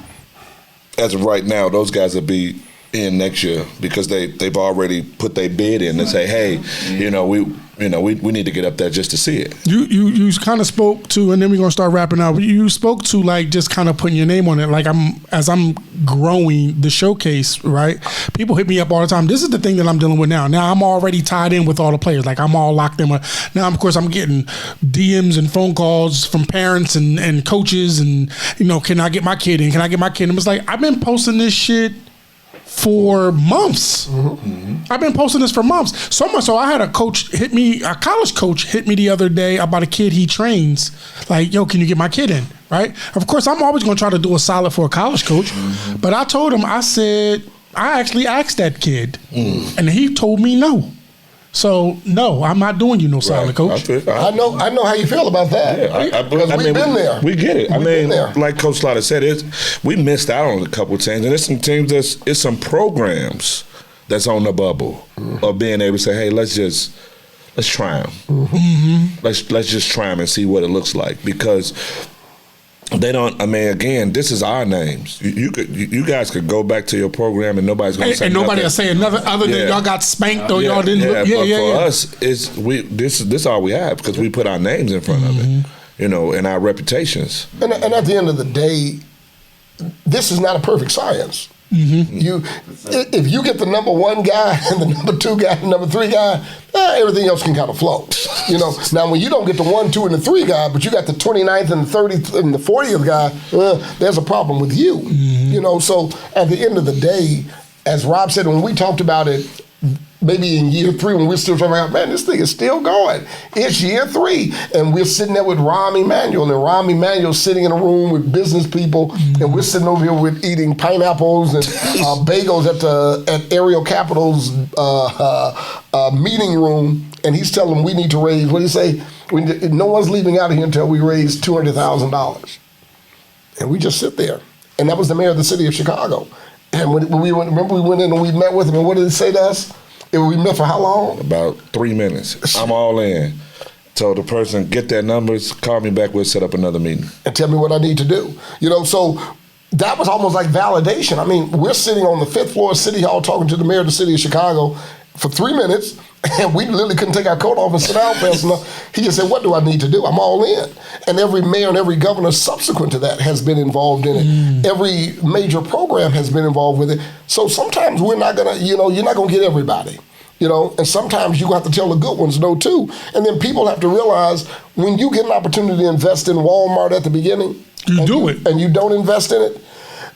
as of right now, those guys will be in next year, because they've already put their bid in and say, "Hey, we need to get up there just to see it." You kind of spoke to, and then we're gonna start wrapping up. You spoke to just kind of putting your name on it. As I'm growing the showcase, right? People hit me up all the time. This is the thing that I'm dealing with now. Now I'm already tied in with all the players. I'm all locked in. Now, of course, I'm getting DMs and phone calls from parents and coaches, and can I get my kid in? Can I get my kid in? It's I've been posting this shit for months. I've been posting this for months. So much so I had a college coach hit me the other day about a kid he trains. "Yo, can you get my kid in?" Right? Of course, I'm always going to try to do a solid for a college coach. But I told him, I said, I actually asked that kid, and he told me no. So no, I'm not doing you no solid, coach. I know how you feel about that. Yeah, because we've been there. We get it. Like Coach Slaughter said, we missed out on a couple of teams, and there's some teams it's some programs that's on the bubble of being able to say, "Hey, let's try them. Let's just try them and see what it looks like," because they don't. Again, this is our names. You guys could go back to your program and nobody's going to say. And nobody will say another other than y'all got spanked or y'all didn't. For us, this is all we have, because we put our names in front of it, and our reputations. And at the end of the day, this is not a perfect science. If you get the number 1 guy and the number 2 guy and the number 3 guy, everything else can kind of flow. Now when you don't get the 1, 2, and the 3 guy, but you got the 29th and the 30th and the 40th guy, there's a problem with you. So at the end of the day, as Rob said, when we talked about it, maybe in year 3 when we're still trying to figure out, man, this thing is still going. It's year 3. And we're sitting there with Rahm Emanuel, and Rahm Emanuel's sitting in a room with business people, and we're sitting over here with eating pineapples and bagels at Ariel Capital's meeting room, and he's telling them we need to raise, what did he say? No one's leaving out of here until we raise $200,000. And we just sit there. And that was the mayor of the city of Chicago. And when we went, remember we went in and we met with him, and what did he say to us? And we met for how long? About 3 minutes. I'm all in. Told the person, get their numbers, call me back, we'll set up another meeting. And tell me what I need to do. So that was almost like validation. I mean, we're sitting on the 5th floor of City Hall talking to the mayor of the city of Chicago for 3 minutes, and we literally couldn't take our coat off and sit down fast enough. He just said, what do I need to do? I'm all in. And every mayor and every governor subsequent to that has been involved in it. Every major program has been involved with it. So sometimes we're not going to, you're not going to get everybody. And sometimes you're going to have to tell the good ones no too. And then people have to realize when you get an opportunity to invest in Walmart at the beginning, you do it. And you don't invest in it,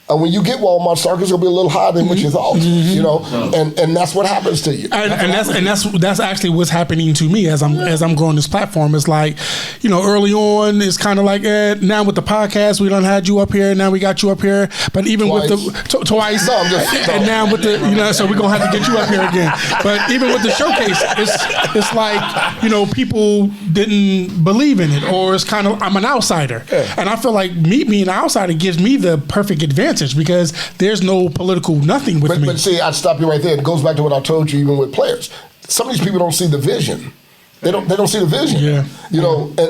when you get Walmart stock, it's gonna be a little higher than what you thought, and that's what happens to you. And that's actually what's happening to me as I'm growing this platform. It's like, early on, it's kind of like now with the podcast, we done had you up here, now we got you up here, but even Twice. with the twice, and now with the so we're gonna have to get you up here again. But even with the showcase, it's like people didn't believe in it, or it's kind of I'm an outsider, and I feel like me being an outsider gives me the perfect advantage. Because there's no political nothing with me. But see, I'd stop you right there. It goes back to what I told you, even with players. Some of these people don't see the vision. They don't see the vision. Yeah.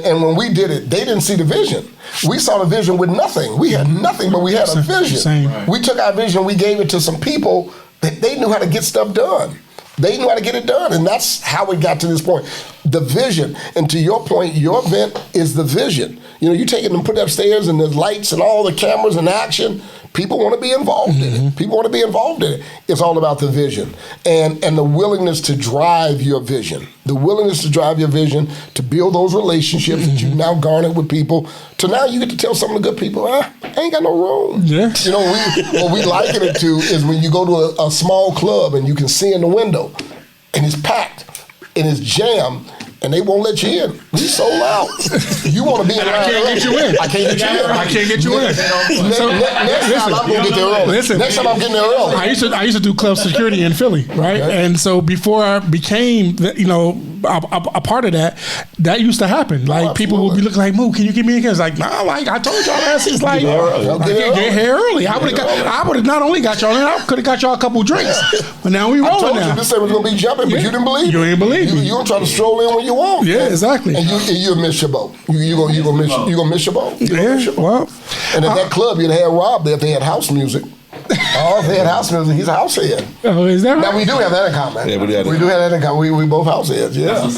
And when we did it, they didn't see the vision. We saw the vision with nothing. We had nothing, but we had a vision. Same. Right. We took our vision, we gave it to some people that they knew how to get stuff done. They knew how to get it done, and that's how we got to this point. The vision, and to your point, your event is the vision. You take it and put it upstairs, and there's lights and all the cameras and action. People want to be involved in it. People want to be involved in it. It's all about the vision and the willingness to drive your vision. The willingness to drive your vision, to build those relationships that you've now garnered with people. To now you get to tell some of the good people, I ain't got no room. Yeah. What we liken it to is when you go to a small club and you can see in the window and it's packed and it's jammed, and they won't let you in. We sold out. You want to be in line. I can't get you in. I can't get you in. I can't get you in. Next time I'm gonna get there early. Next time I'm getting there early. I used to do club security in Philly, right? Okay. And so before I became, a part of that, that used to happen. Like people would be looking like, "Moo, can you give me a kiss?" Like, nah, like I told y'all last. It's like get here early. I would have not only got y'all in, I could have got y'all a couple drinks. But now we rolling now. I told you this thing was gonna be jumping, but you didn't believe. You ain't believe me. You gonna try to stroll in when you want. Yeah, exactly. And you'll miss your boat. You gonna miss your boat. Well, and at that club, you'd have Rob there if they had house music. If they had house music, he's a house head. Oh, is that right? Now we do have that in common. Yeah, we do have that in common. We both house heads. Yeah.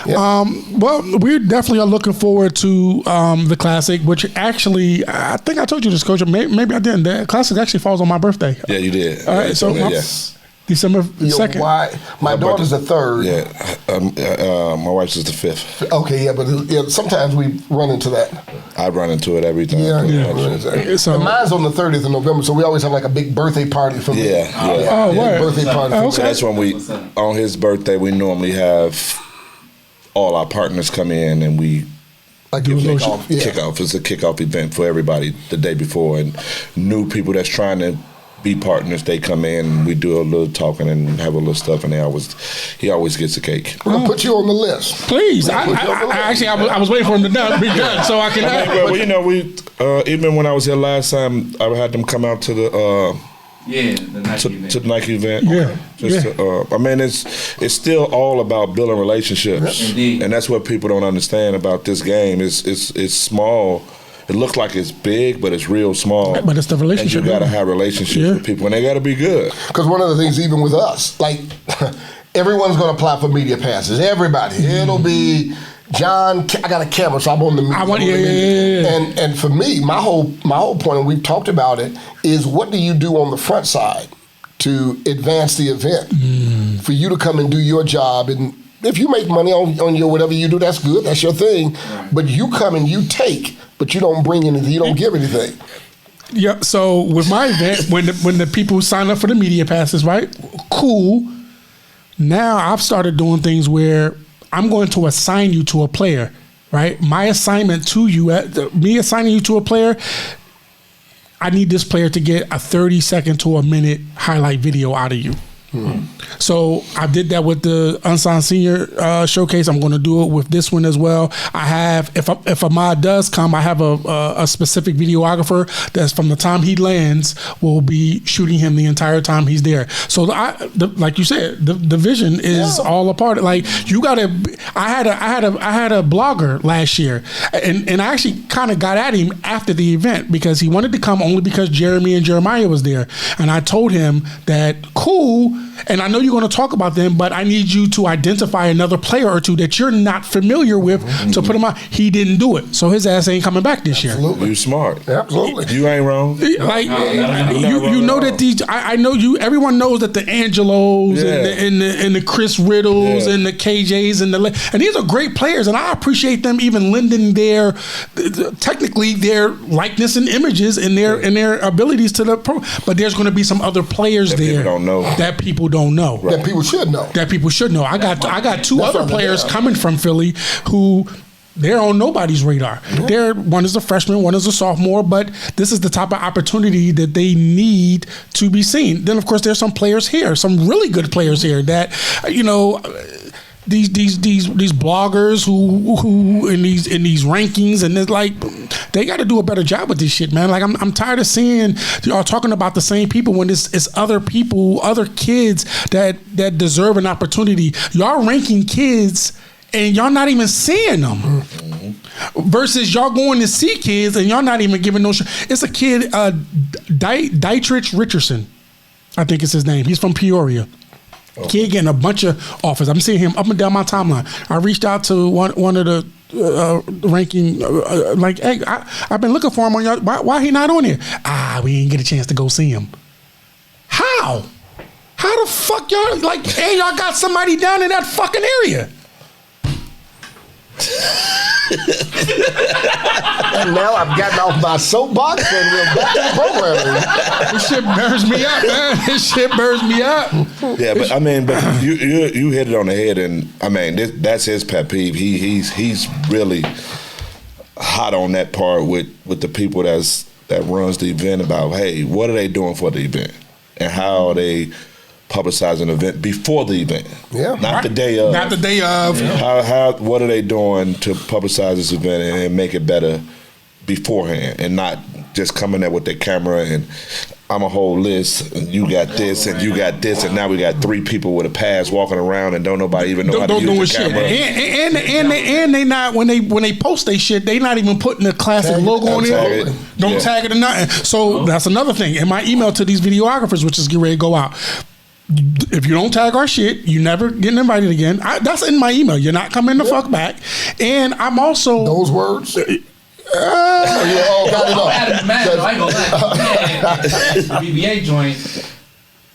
Well, we definitely are looking forward to the Classic, which actually, I think I told you this, Coach. Maybe I didn't. The Classic actually falls on my birthday. Yeah, you did. All right, so yes. December 2nd. Why? My daughter's the 3rd. Yeah, my wife's is the 5th. Okay, but sometimes we run into that. I run into it every time. Yeah. So mine's on the 30th of November, so we always have like a big birthday party for me. Yeah. Oh, right. Birthday party. Okay. So that's when on his birthday, we normally have all our partners come in and we do a kickoff. Kickoff. It's a kickoff event for everybody the day before, and new people that's trying to be partners, they come in and we do a little talking and have a little stuff, and he always gets a cake. We're gonna put you on the list. Please. I was waiting for him to be done so I can. Well, we even when I was here last time, I had them come out to the Nike event. Yeah. I mean, it's still all about building relationships, and that's what people don't understand about this game. It's small. It looks like it's big, but it's real small. But it's the relationship. And you got to have relationships with people, and they got to be good. Because one of the things, even with us, like everyone's going to apply for media passes. Everybody. It'll be John. I got a camera, so I'm on the media. And for me, my whole point, and we've talked about it, is what do you do on the front side to advance the event? For you to come and do your job, and if you make money on your whatever you do, that's good. That's your thing. Right. But you come and you take, but you don't bring anything. You don't give anything. Yeah. So with my event, when the people sign up for the media passes, right? Cool. Now I've started doing things where I'm going to assign you to a player, right? My assignment to you, me assigning you to a player, I need this player to get a 30-second to a minute highlight video out of you. So I did that with the Unsigned Senior showcase. I'm going to do it with this one as well. I have, if Ahmad does come, I have a specific videographer that's from the time he lands will be shooting him the entire time he's there. So like you said, the vision is all a part of. Like you got to. I had a blogger last year, and I actually kind of got at him after the event because he wanted to come only because Jeremy and Jeremiah was there, and I told him that cool. And I know you're going to talk about them, but I need you to identify another player or two that you're not familiar with to put him on. He didn't do it, so his ass ain't coming back this year. You smart. Absolutely. You ain't wrong. Like you know that these. I know you. Everyone knows that the Angelos and the Chris Riddles and the KJs and these are great players, and I appreciate them even lending their technically their likeness and images and their abilities to the pro. But there's going to be some other players that there people don't know. that people don't know. That people should know. That people should know. I got two That's other players coming from Philly who they're on nobody's radar. One is a freshman, one is a sophomore, but this is the type of opportunity that they need to be seen. Then of course there's some players here, some really good players here that these bloggers who in these rankings, and it's like they got to do a better job with this shit, man. Like I'm tired of seeing y'all talking about the same people when it's other people, other kids that deserve an opportunity. Y'all ranking kids and y'all not even seeing them. Versus y'all going to see kids and y'all not even giving no shit. It's a kid, Dietrich Richardson, I think it's his name. He's from Peoria. Kid getting a bunch of offers. I'm seeing him up and down my timeline. I reached out to one of the ranking, like, hey, I've been looking for him on y'all. Why he not on here? We didn't get a chance to go see him. How the fuck y'all, like, hey, y'all got somebody down in that fucking area? And now I've gotten off my soapbox and we're back to the program. This shit burns me up, man. This shit burns me up. Yeah, but I mean, but you hit it on the head, and I mean that's his pet peeve. He's really hot on that part with the people that runs the event about, hey, what are they doing for the event and how are they publicizing an event before the event, not the day of. Not the day of. What are they doing to publicize this event and make it better beforehand, and not just coming there with their camera and I'm a whole list, and you got this, and you got this, and now we got 3 people with a pass walking around, and don't nobody even know how to use the camera. And they not when they post they shit, they not even putting the classic logo on it. Don't tag it or nothing. So that's another thing. In my email to these videographers, which is getting ready to go out, if you don't tag our shit, you never getting invited again. That's in my email. You're not coming the fuck back. And I'm also those words. I ain't gonna lie. The BBA joint,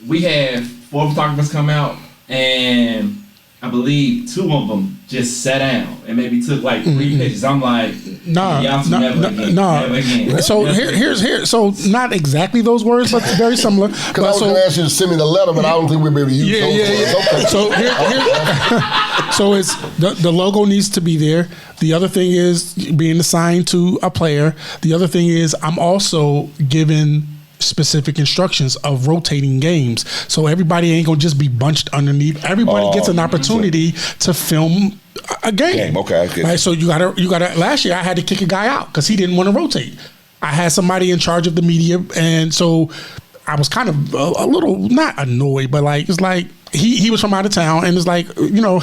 we had 4 photographers come out, and I believe 2 of them just sat down and maybe took like 3 pictures. I'm like, never again. So here's so not exactly those words, but very similar. Because I was going to ask you to send me the letter, but I don't think we'll be able to use those words. Okay. So so it's the logo needs to be there. The other thing is being assigned to a player. The other thing is I'm also given specific instructions of rotating games, so everybody ain't gonna just be bunched underneath. Everybody gets an opportunity to film a game. Okay, I get right. So you gotta. Last year I had to kick a guy out because he didn't want to rotate. I had somebody in charge of the media, and so I was kind of a little not annoyed, but like it's like he was from out of town, and it's like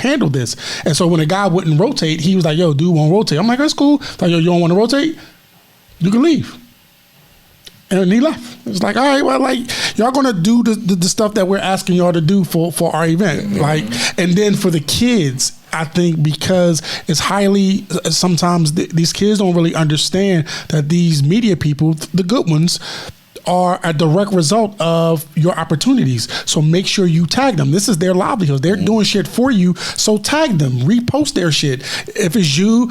handle this. And so when a guy wouldn't rotate, he was like, "Yo, dude, won't rotate." I'm like, "That's cool." Like, "Yo, you don't want to rotate? You can leave." And he left. It's like, all right, well, like y'all gonna do the stuff that we're asking y'all to do for our event, like, and then for the kids, I think because it's highly sometimes these kids don't really understand that these media people, the good ones, are a direct result of your opportunities. So make sure you tag them. This is their livelihood. They're doing shit for you. So tag them, repost their shit. If it's you,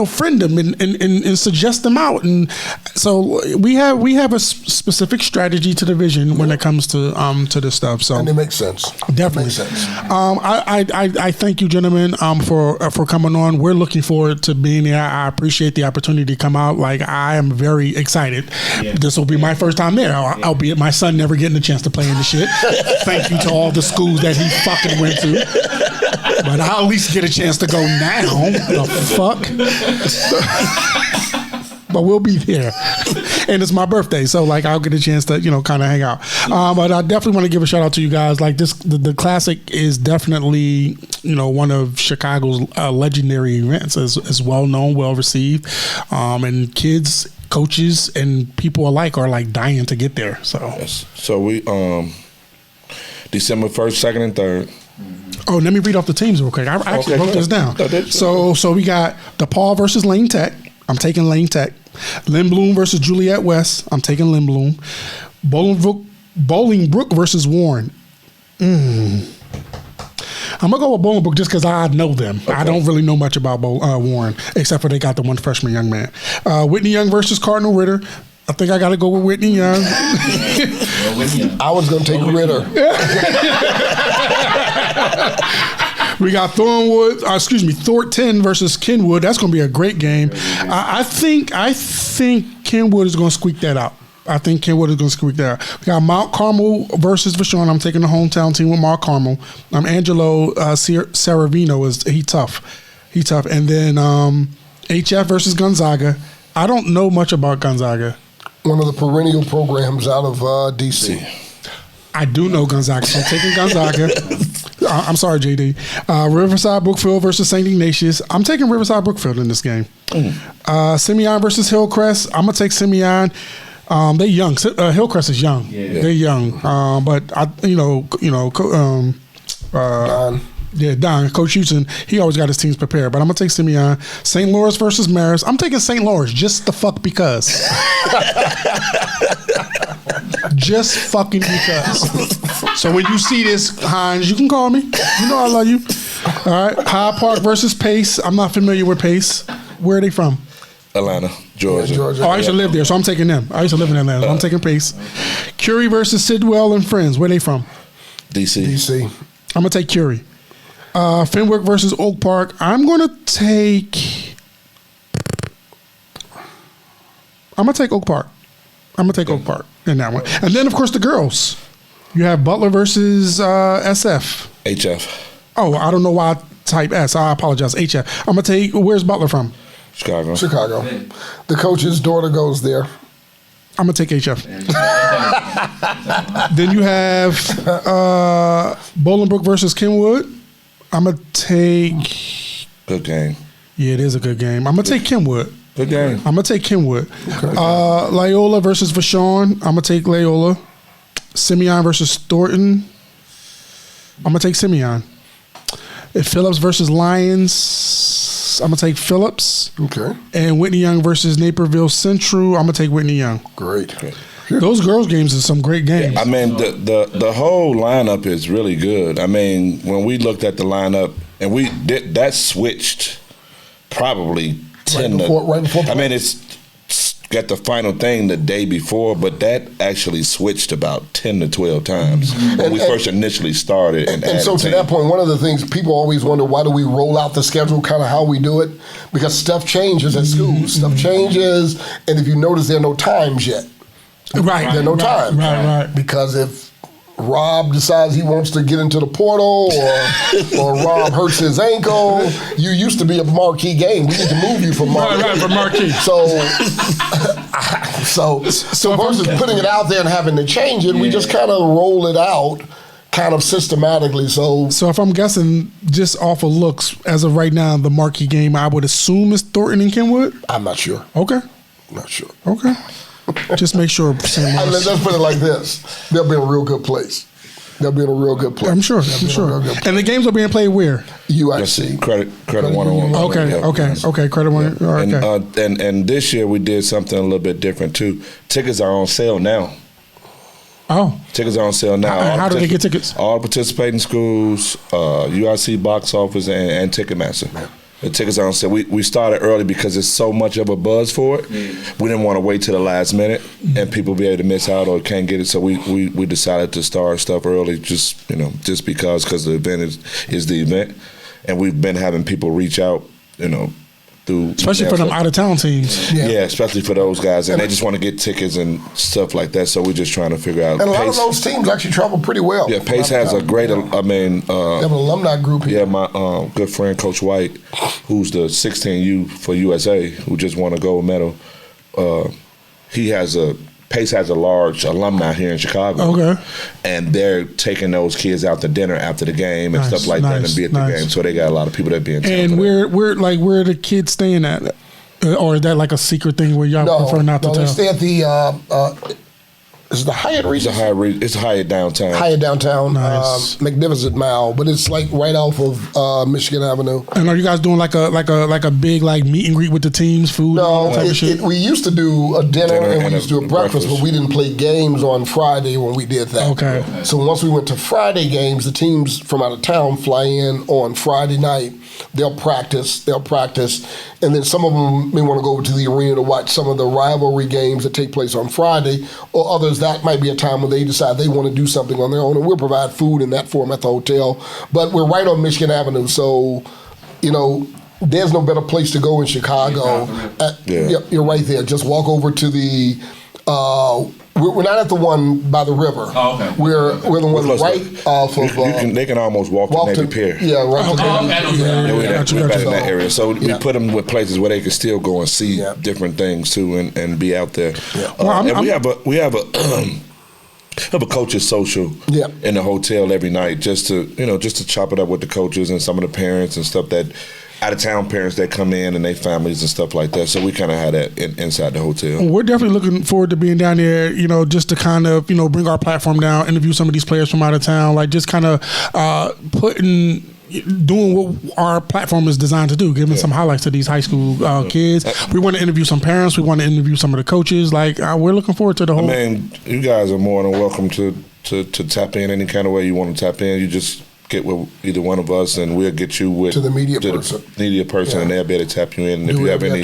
friend them and suggest them out. And so we have a specific strategy to the vision when it comes to this stuff. So and it makes sense. Definitely. It makes sense. I thank you, gentlemen, for coming on. We're looking forward to being there. I appreciate the opportunity to come out. Like, I am very excited. Yeah. This will be my first time there, albeit my son never getting a chance to play in the shit. Thank you to all the schools that he fucking went to. But I'll at least get a chance to go now. The fuck? But we'll be there. And it's my birthday, so like I'll get a chance to, kind of hang out. But I definitely want to give a shout out to you guys. Like the Classic is definitely, one of Chicago's legendary events. It's well known, well received. And kids, coaches, and people alike are like dying to get there. So yes. So we December 1st, 2nd, and 3rd. Oh, let me read off the teams real quick. I actually wrote this down. So we got DePaul versus Lane Tech. I'm taking Lane Tech. Lindblom versus Juliet West. I'm taking Lindblom. Bolingbrook versus Warren. I'm going to go with Bolingbrook just because I know them. Okay. I don't really know much about Warren, except for they got the one freshman young man. Whitney Young versus Cardinal Ritter. I think I got to go with Whitney Young. I was going to take Ritter. We got Thornton versus Kenwood. That's going to be a great game. I think Kenwood is going to squeak that out. We got Mount Carmel versus Vashon. I'm taking the hometown team with Mount Carmel. Angelo Saravino he tough. And then HF versus Gonzaga. I don't know much about Gonzaga. One of the perennial programs out of DC. I do know Gonzaga, so I'm taking Gonzaga. I'm sorry, JD. Riverside Brookfield versus St. Ignatius. I'm taking Riverside Brookfield in this game. Simeon versus Hillcrest. I'm gonna take Simeon. They young. Hillcrest is young. Yeah. They're young. But Don. Yeah, Don, Coach Houston, he always got his teams prepared. But I'm going to take Simeon. St. Lawrence versus Marist. I'm taking St. Lawrence just the fuck because. Just fucking because. So when you see this, Hines, you can call me. You know I love you. All right. Hyde Park versus Pace. I'm not familiar with Pace. Where are they from? Atlanta, Georgia. Oh, I used to live there, so I'm taking them. I used to live in Atlanta. I'm taking Pace. Curie versus Sidwell and Friends. Where are they from? DC. I'm going to take Curie. Fenwick versus Oak Park. I'm going to take Oak Park. Oak Park in that one. And then, of course, the girls. You have Butler versus SF. HF. Oh, I don't know why I type S. I apologize. HF. I'm going to take, where's Butler from? Chicago. The coach's daughter goes there. I'm going to take HF. Then you have Bolingbrook versus Kenwood. I'm going to take... Good game. Yeah, it is a good game. I'm going to take Kenwood. Good game. I'm going to take Kenwood. Okay. Loyola versus Vashon. I'm going to take Loyola. Simeon versus Thornton. I'm going to take Simeon. Phillips versus Lions. I'm going to take Phillips. Okay. And Whitney Young versus Naperville Central. I'm going to take Whitney Young. Great. Those girls' games are some great games. I mean, the whole lineup is really good. I mean, when we looked at the lineup, and we did that switched probably 10 right before. I mean, it's got the final thing the day before, but that actually switched about 10 to 12 times when we first initially started. And so to that point, one of the things people always wonder, why do we roll out the schedule, kind of how we do it? Because stuff changes at school. Stuff changes, and if you notice, there are no times yet. Right. There are no times. Right. Because if Rob decides he wants to get into the portal or Rob hurts his ankle, you used to be a marquee game. We need to move you from marquee. Right, from marquee. So versus putting it out there and having to change it, we just kind of roll it out kind of systematically. So if I'm guessing just off of looks, as of right now, the marquee game, I would assume is Thornton and Kenwood? I'm not sure. Okay. Not sure. Okay. Just make sure. Let's put it like this: they'll be in a real good place. I'm sure. And the games are being played where? UIC. Credit 101. Okay. Credit 101. And this year we did something a little bit different too. Tickets are on sale now. Oh. Tickets are on sale now. How do they get tickets? All participating schools, UIC box office, and Ticketmaster. The tickets are on sale. We started early because there's so much of a buzz for it. We didn't want to wait till the last minute and people be able to miss out or can't get it. So we decided to start stuff early, just because the event is the event, and we've been having people reach out, through especially for them out of town teams. Yeah, especially for those guys, and they just want to get tickets and stuff like that. So we're just trying to figure out. And a lot of those teams actually travel pretty well. Yeah, Pace has a great. they have an alumni group here. Yeah, my good friend Coach White, who's the 16U for USA, who just won a gold medal. Pace has a large alumni here in Chicago. Okay. And they're taking those kids out to dinner after the game and stuff like that and be at the game. So they got a lot of people that be in town. And where are the kids staying at? Or is that like a secret thing where y'all prefer not to tell? No, they stay at the is it the Hyatt Regency? It's Hyatt downtown. Hyatt downtown, Nice. Magnificent Mile, but it's like right off of Michigan Avenue. And are you guys doing like a big like meet and greet with the teams, food? and all No, that type of shit? we used to do a dinner and we used to do a breakfast, breakfast. but we didn't play games on Friday when we did that. Okay. So once we went to Friday games, the teams from out of town fly in on Friday night. They'll practice, and then some of them may want to go over to the arena to watch some of the rivalry games that take place on Friday, or others that might be a time when they decide they want to do something on their own, and we'll provide food in that form at the hotel. But we're right on Michigan Avenue, so there's no better place to go in Chicago. You're right there. Just walk over to the. We're not at the one by the river. Oh, okay. We're the one right off of. They can almost walk to Navy Pier. Yeah, right. We're back in that area. So we put them with places where they can still go and see different things too, and be out there. Yeah. And we have a coaches social in the hotel every night, just to chop it up with the coaches and some of the parents and stuff that. Out of town parents that come in and their families and stuff like that. So we kind of had that inside the hotel. We're definitely looking forward to being down there, just to kind of, bring our platform down, interview some of these players from out of town, like just kind of doing what our platform is designed to do, giving some highlights to these high school kids. We want to interview some parents. We want to interview some of the coaches. Like, we're looking forward to the whole. You guys are more than welcome to tap in any kind of way you want to tap in. You just get with either one of us, and we'll get you with to the media person, and they'll be able to tap you in. And if you have any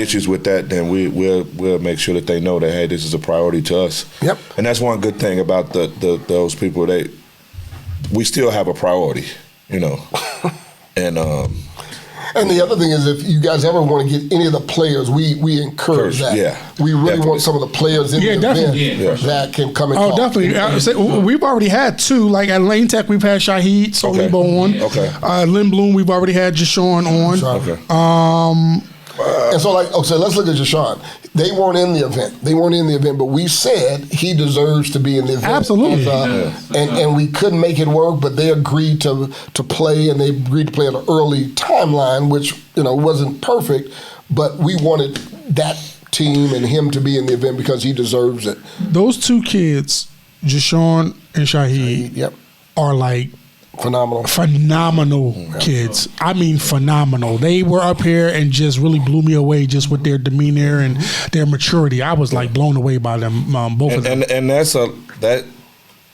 issues with that, then we'll make sure that they know that, hey, this is a priority to us. Yep. And that's one good thing about those people. We still have a priority, And the other thing is, if you guys ever want to get any of the players, we encourage that. Yeah, we really want some of the players in the definitely. event that can come and talk. Definitely. We've already had two. Like at Lane Tech, we've had Shahid Solibo on. Okay. Lynn Bloom, we've already had Jashawn on. Okay. And so, let's look at Jashawn. They weren't in the event. But we said he deserves to be in the event. Absolutely. And we couldn't make it work, but they agreed to play, and they agreed to play at an early timeline, which wasn't perfect, but we wanted that team and him to be in the event because he deserves it. Those two kids, Jashawn and Shahid, are like phenomenal kids. I mean, phenomenal. They were up here and just really blew me away just with their demeanor and their maturity. I was like blown away by them, both of them. And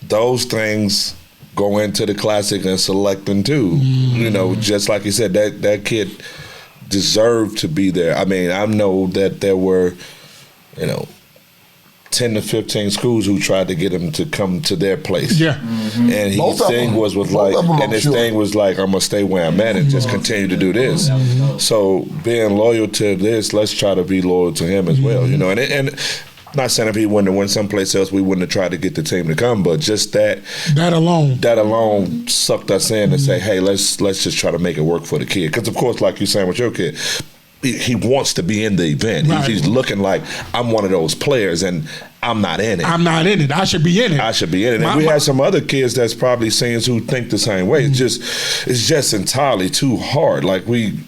those things go into the classic and selecting too. Just like you said, that kid deserved to be there. I mean, I know that there were, 10 to 15 schools who tried to get him to come to their place. Yeah. And his thing was like, I'm gonna stay where I'm at and just continue to do this. So being loyal to this, let's try to be loyal to him as well. And not saying if he wouldn't have went someplace else, we wouldn't have tried to get the team to come, but just that alone sucked us in and say, hey, let's just try to make it work for the kid. Because of course, like you're saying with your kid, he wants to be in the event. Right. He's looking like, I'm one of those players and I'm not in it. I should be in it. And we have some other kids that's probably seniors who think the same way. It's just entirely too hard. Like we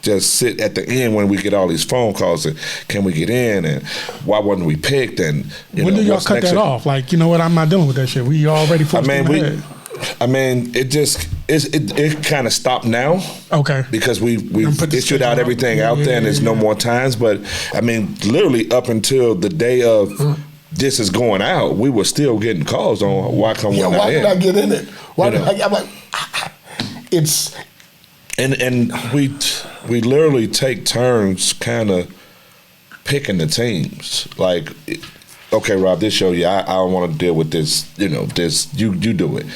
just sit at the end when we get all these phone calls and can we get in and why wasn't we picked and when do y'all cut that off? Like, you know what, I'm not dealing with that shit. We already full steam ahead. It kind of stopped now. Okay. Because we've issued out everything out there and there's no more times. But literally up until the day of this is going out, we were still getting calls on why come we're not why in. did I get in it? Why You did know. I'm like, it's And we literally take turns kind of picking the teams. Like, okay, Rob, this show you, I don't want to deal with this. You know, this you do it.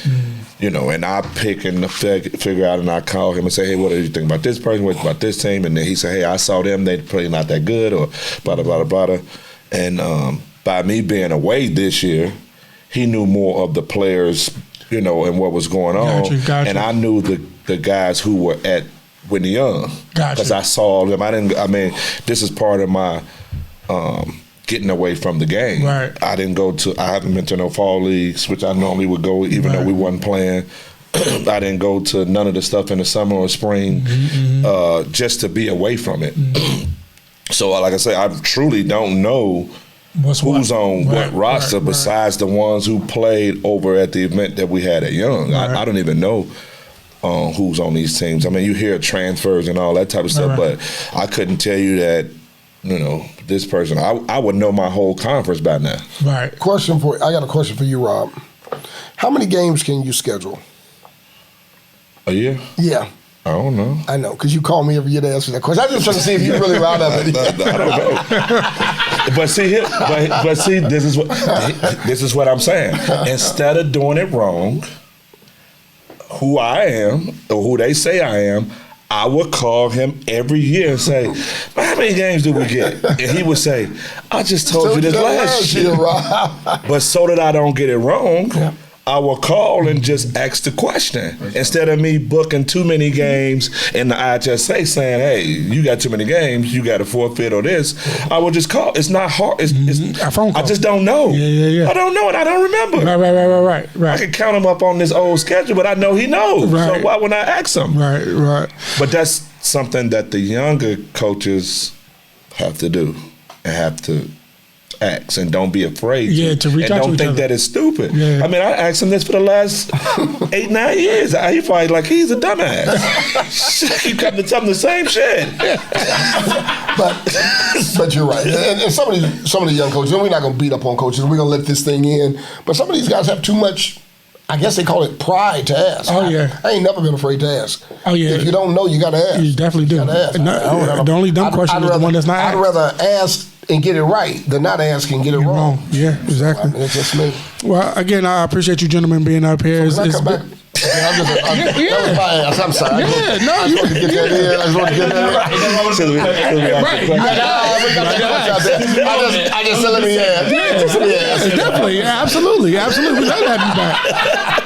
You know, and I pick and figure out, and I call him and say, hey, what do you think about this person? What about this team? And then he say, hey, I saw them. They play not that good, or blah blah blah blah. And by me being away this year, he knew more of the players, you know, and what was going on. Gotcha. And I knew the guys who were at Whitney Young, Gotcha. because I saw them. This is part of my getting away from the game. Right. I haven't been to no fall leagues, which I normally would go, even though we wasn't playing. I didn't go to none of the stuff in the summer or spring, just to be away from it. So, like I say, I truly don't know who's on what roster besides the ones who played over at the event that we had at Young. I don't even know who's on these teams. I mean, you hear transfers and all that type of stuff, but I couldn't tell you that, you know, this person. I would know my whole conference by now. Right. I got a question for you, Rob. How many games can you schedule? A year? Yeah. I don't know. I know, because you call me every year to answer that question. I'm just trying to see if you really round up it. I don't know. But see, this is what I'm saying. Instead of doing it wrong, who I am or who they say I am, I would call him every year and say, how many games do we get? And he would say, I just told you this last year. Rob. But so that I don't get it wrong, I will call and just ask the question. Instead of me booking too many games and the IHSA saying, hey, you got too many games, you got to forfeit or this, I will just call. It's not hard. It's a phone call. I just don't know. Yeah. I don't know it. I don't remember. Right. I can count him up on this old schedule, but I know he knows. Right. So why would I ask him? Right. But that's something that the younger coaches have to do and have to ask, and don't be afraid to reach and out to don't each think other. that it's stupid. Yeah. I mean, I asked him this for the last 8-9 years. He probably like, he's a dumbass. He come to tell him the same shit. But you're right. And some of the young coaches, and we're not going to beat up on coaches. We're going to let this thing in. But some of these guys have too much, I guess they call it pride to ask. Oh, yeah. I ain't never been afraid to ask. Oh, yeah. If you don't know, you got to ask. You definitely do. You gotta ask. The only dumb question is the one that's not asked. I'd rather ask and get it right than not ask and get it wrong. Yeah, exactly. I mean, it's just me. Well, again, I appreciate you gentlemen being up here. Can I come back? That was my ass. I'm sorry. I just wanted to get that in. I just wanted to get that in. I just said, let me ask. Definitely. Yeah, absolutely. We love having you back.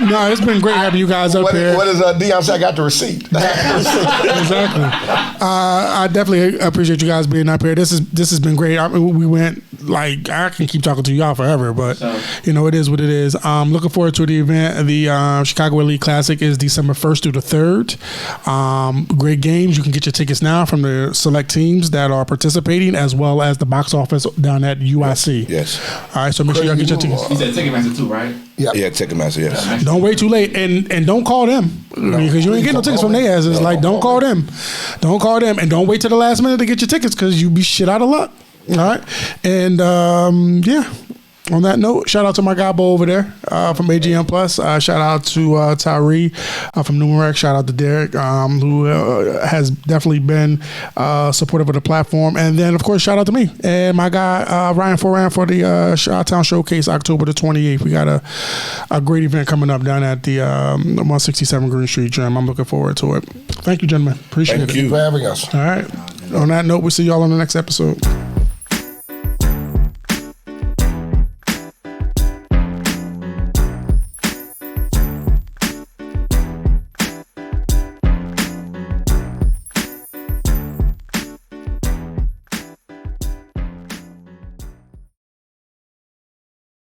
No, it's been great having you guys up here. What is Deion say? I got the receipt. Exactly. I definitely appreciate you guys being up here. This has been great. I mean, we went, like, I can keep talking to y'all forever, but you know, it is what it is. Looking forward to the event. The Chicago Elite Classic is December 1st through the 3rd. Great games. You can get your tickets now from the select teams that are participating, as well as the box office down at UIC. Yes. All right, so make sure y'all get your tickets. You said Ticketmaster too, right? Yeah. Yeah, Ticketmaster, yes. Don't wait too late, and don't call them, because you ain't getting no tickets from their asses. Like, don't call them, and don't wait till the last minute to get your tickets, because you be shit out of luck. All right, and yeah. On that note, shout out to my guy Bo over there from AGM Plus. Shout out to Tyree from Numeric. Shout out to Derek, who has definitely been supportive of the platform. And then, of course, shout out to me and my guy Ryan Foran for the Chi-Town Showcase, October the 28th. We got a great event coming up down at the 167 Green Street Gym. I'm looking forward to it. Thank you, gentlemen. Appreciate it. Thank you for having us. All right. On that note, we'll see y'all on the next episode.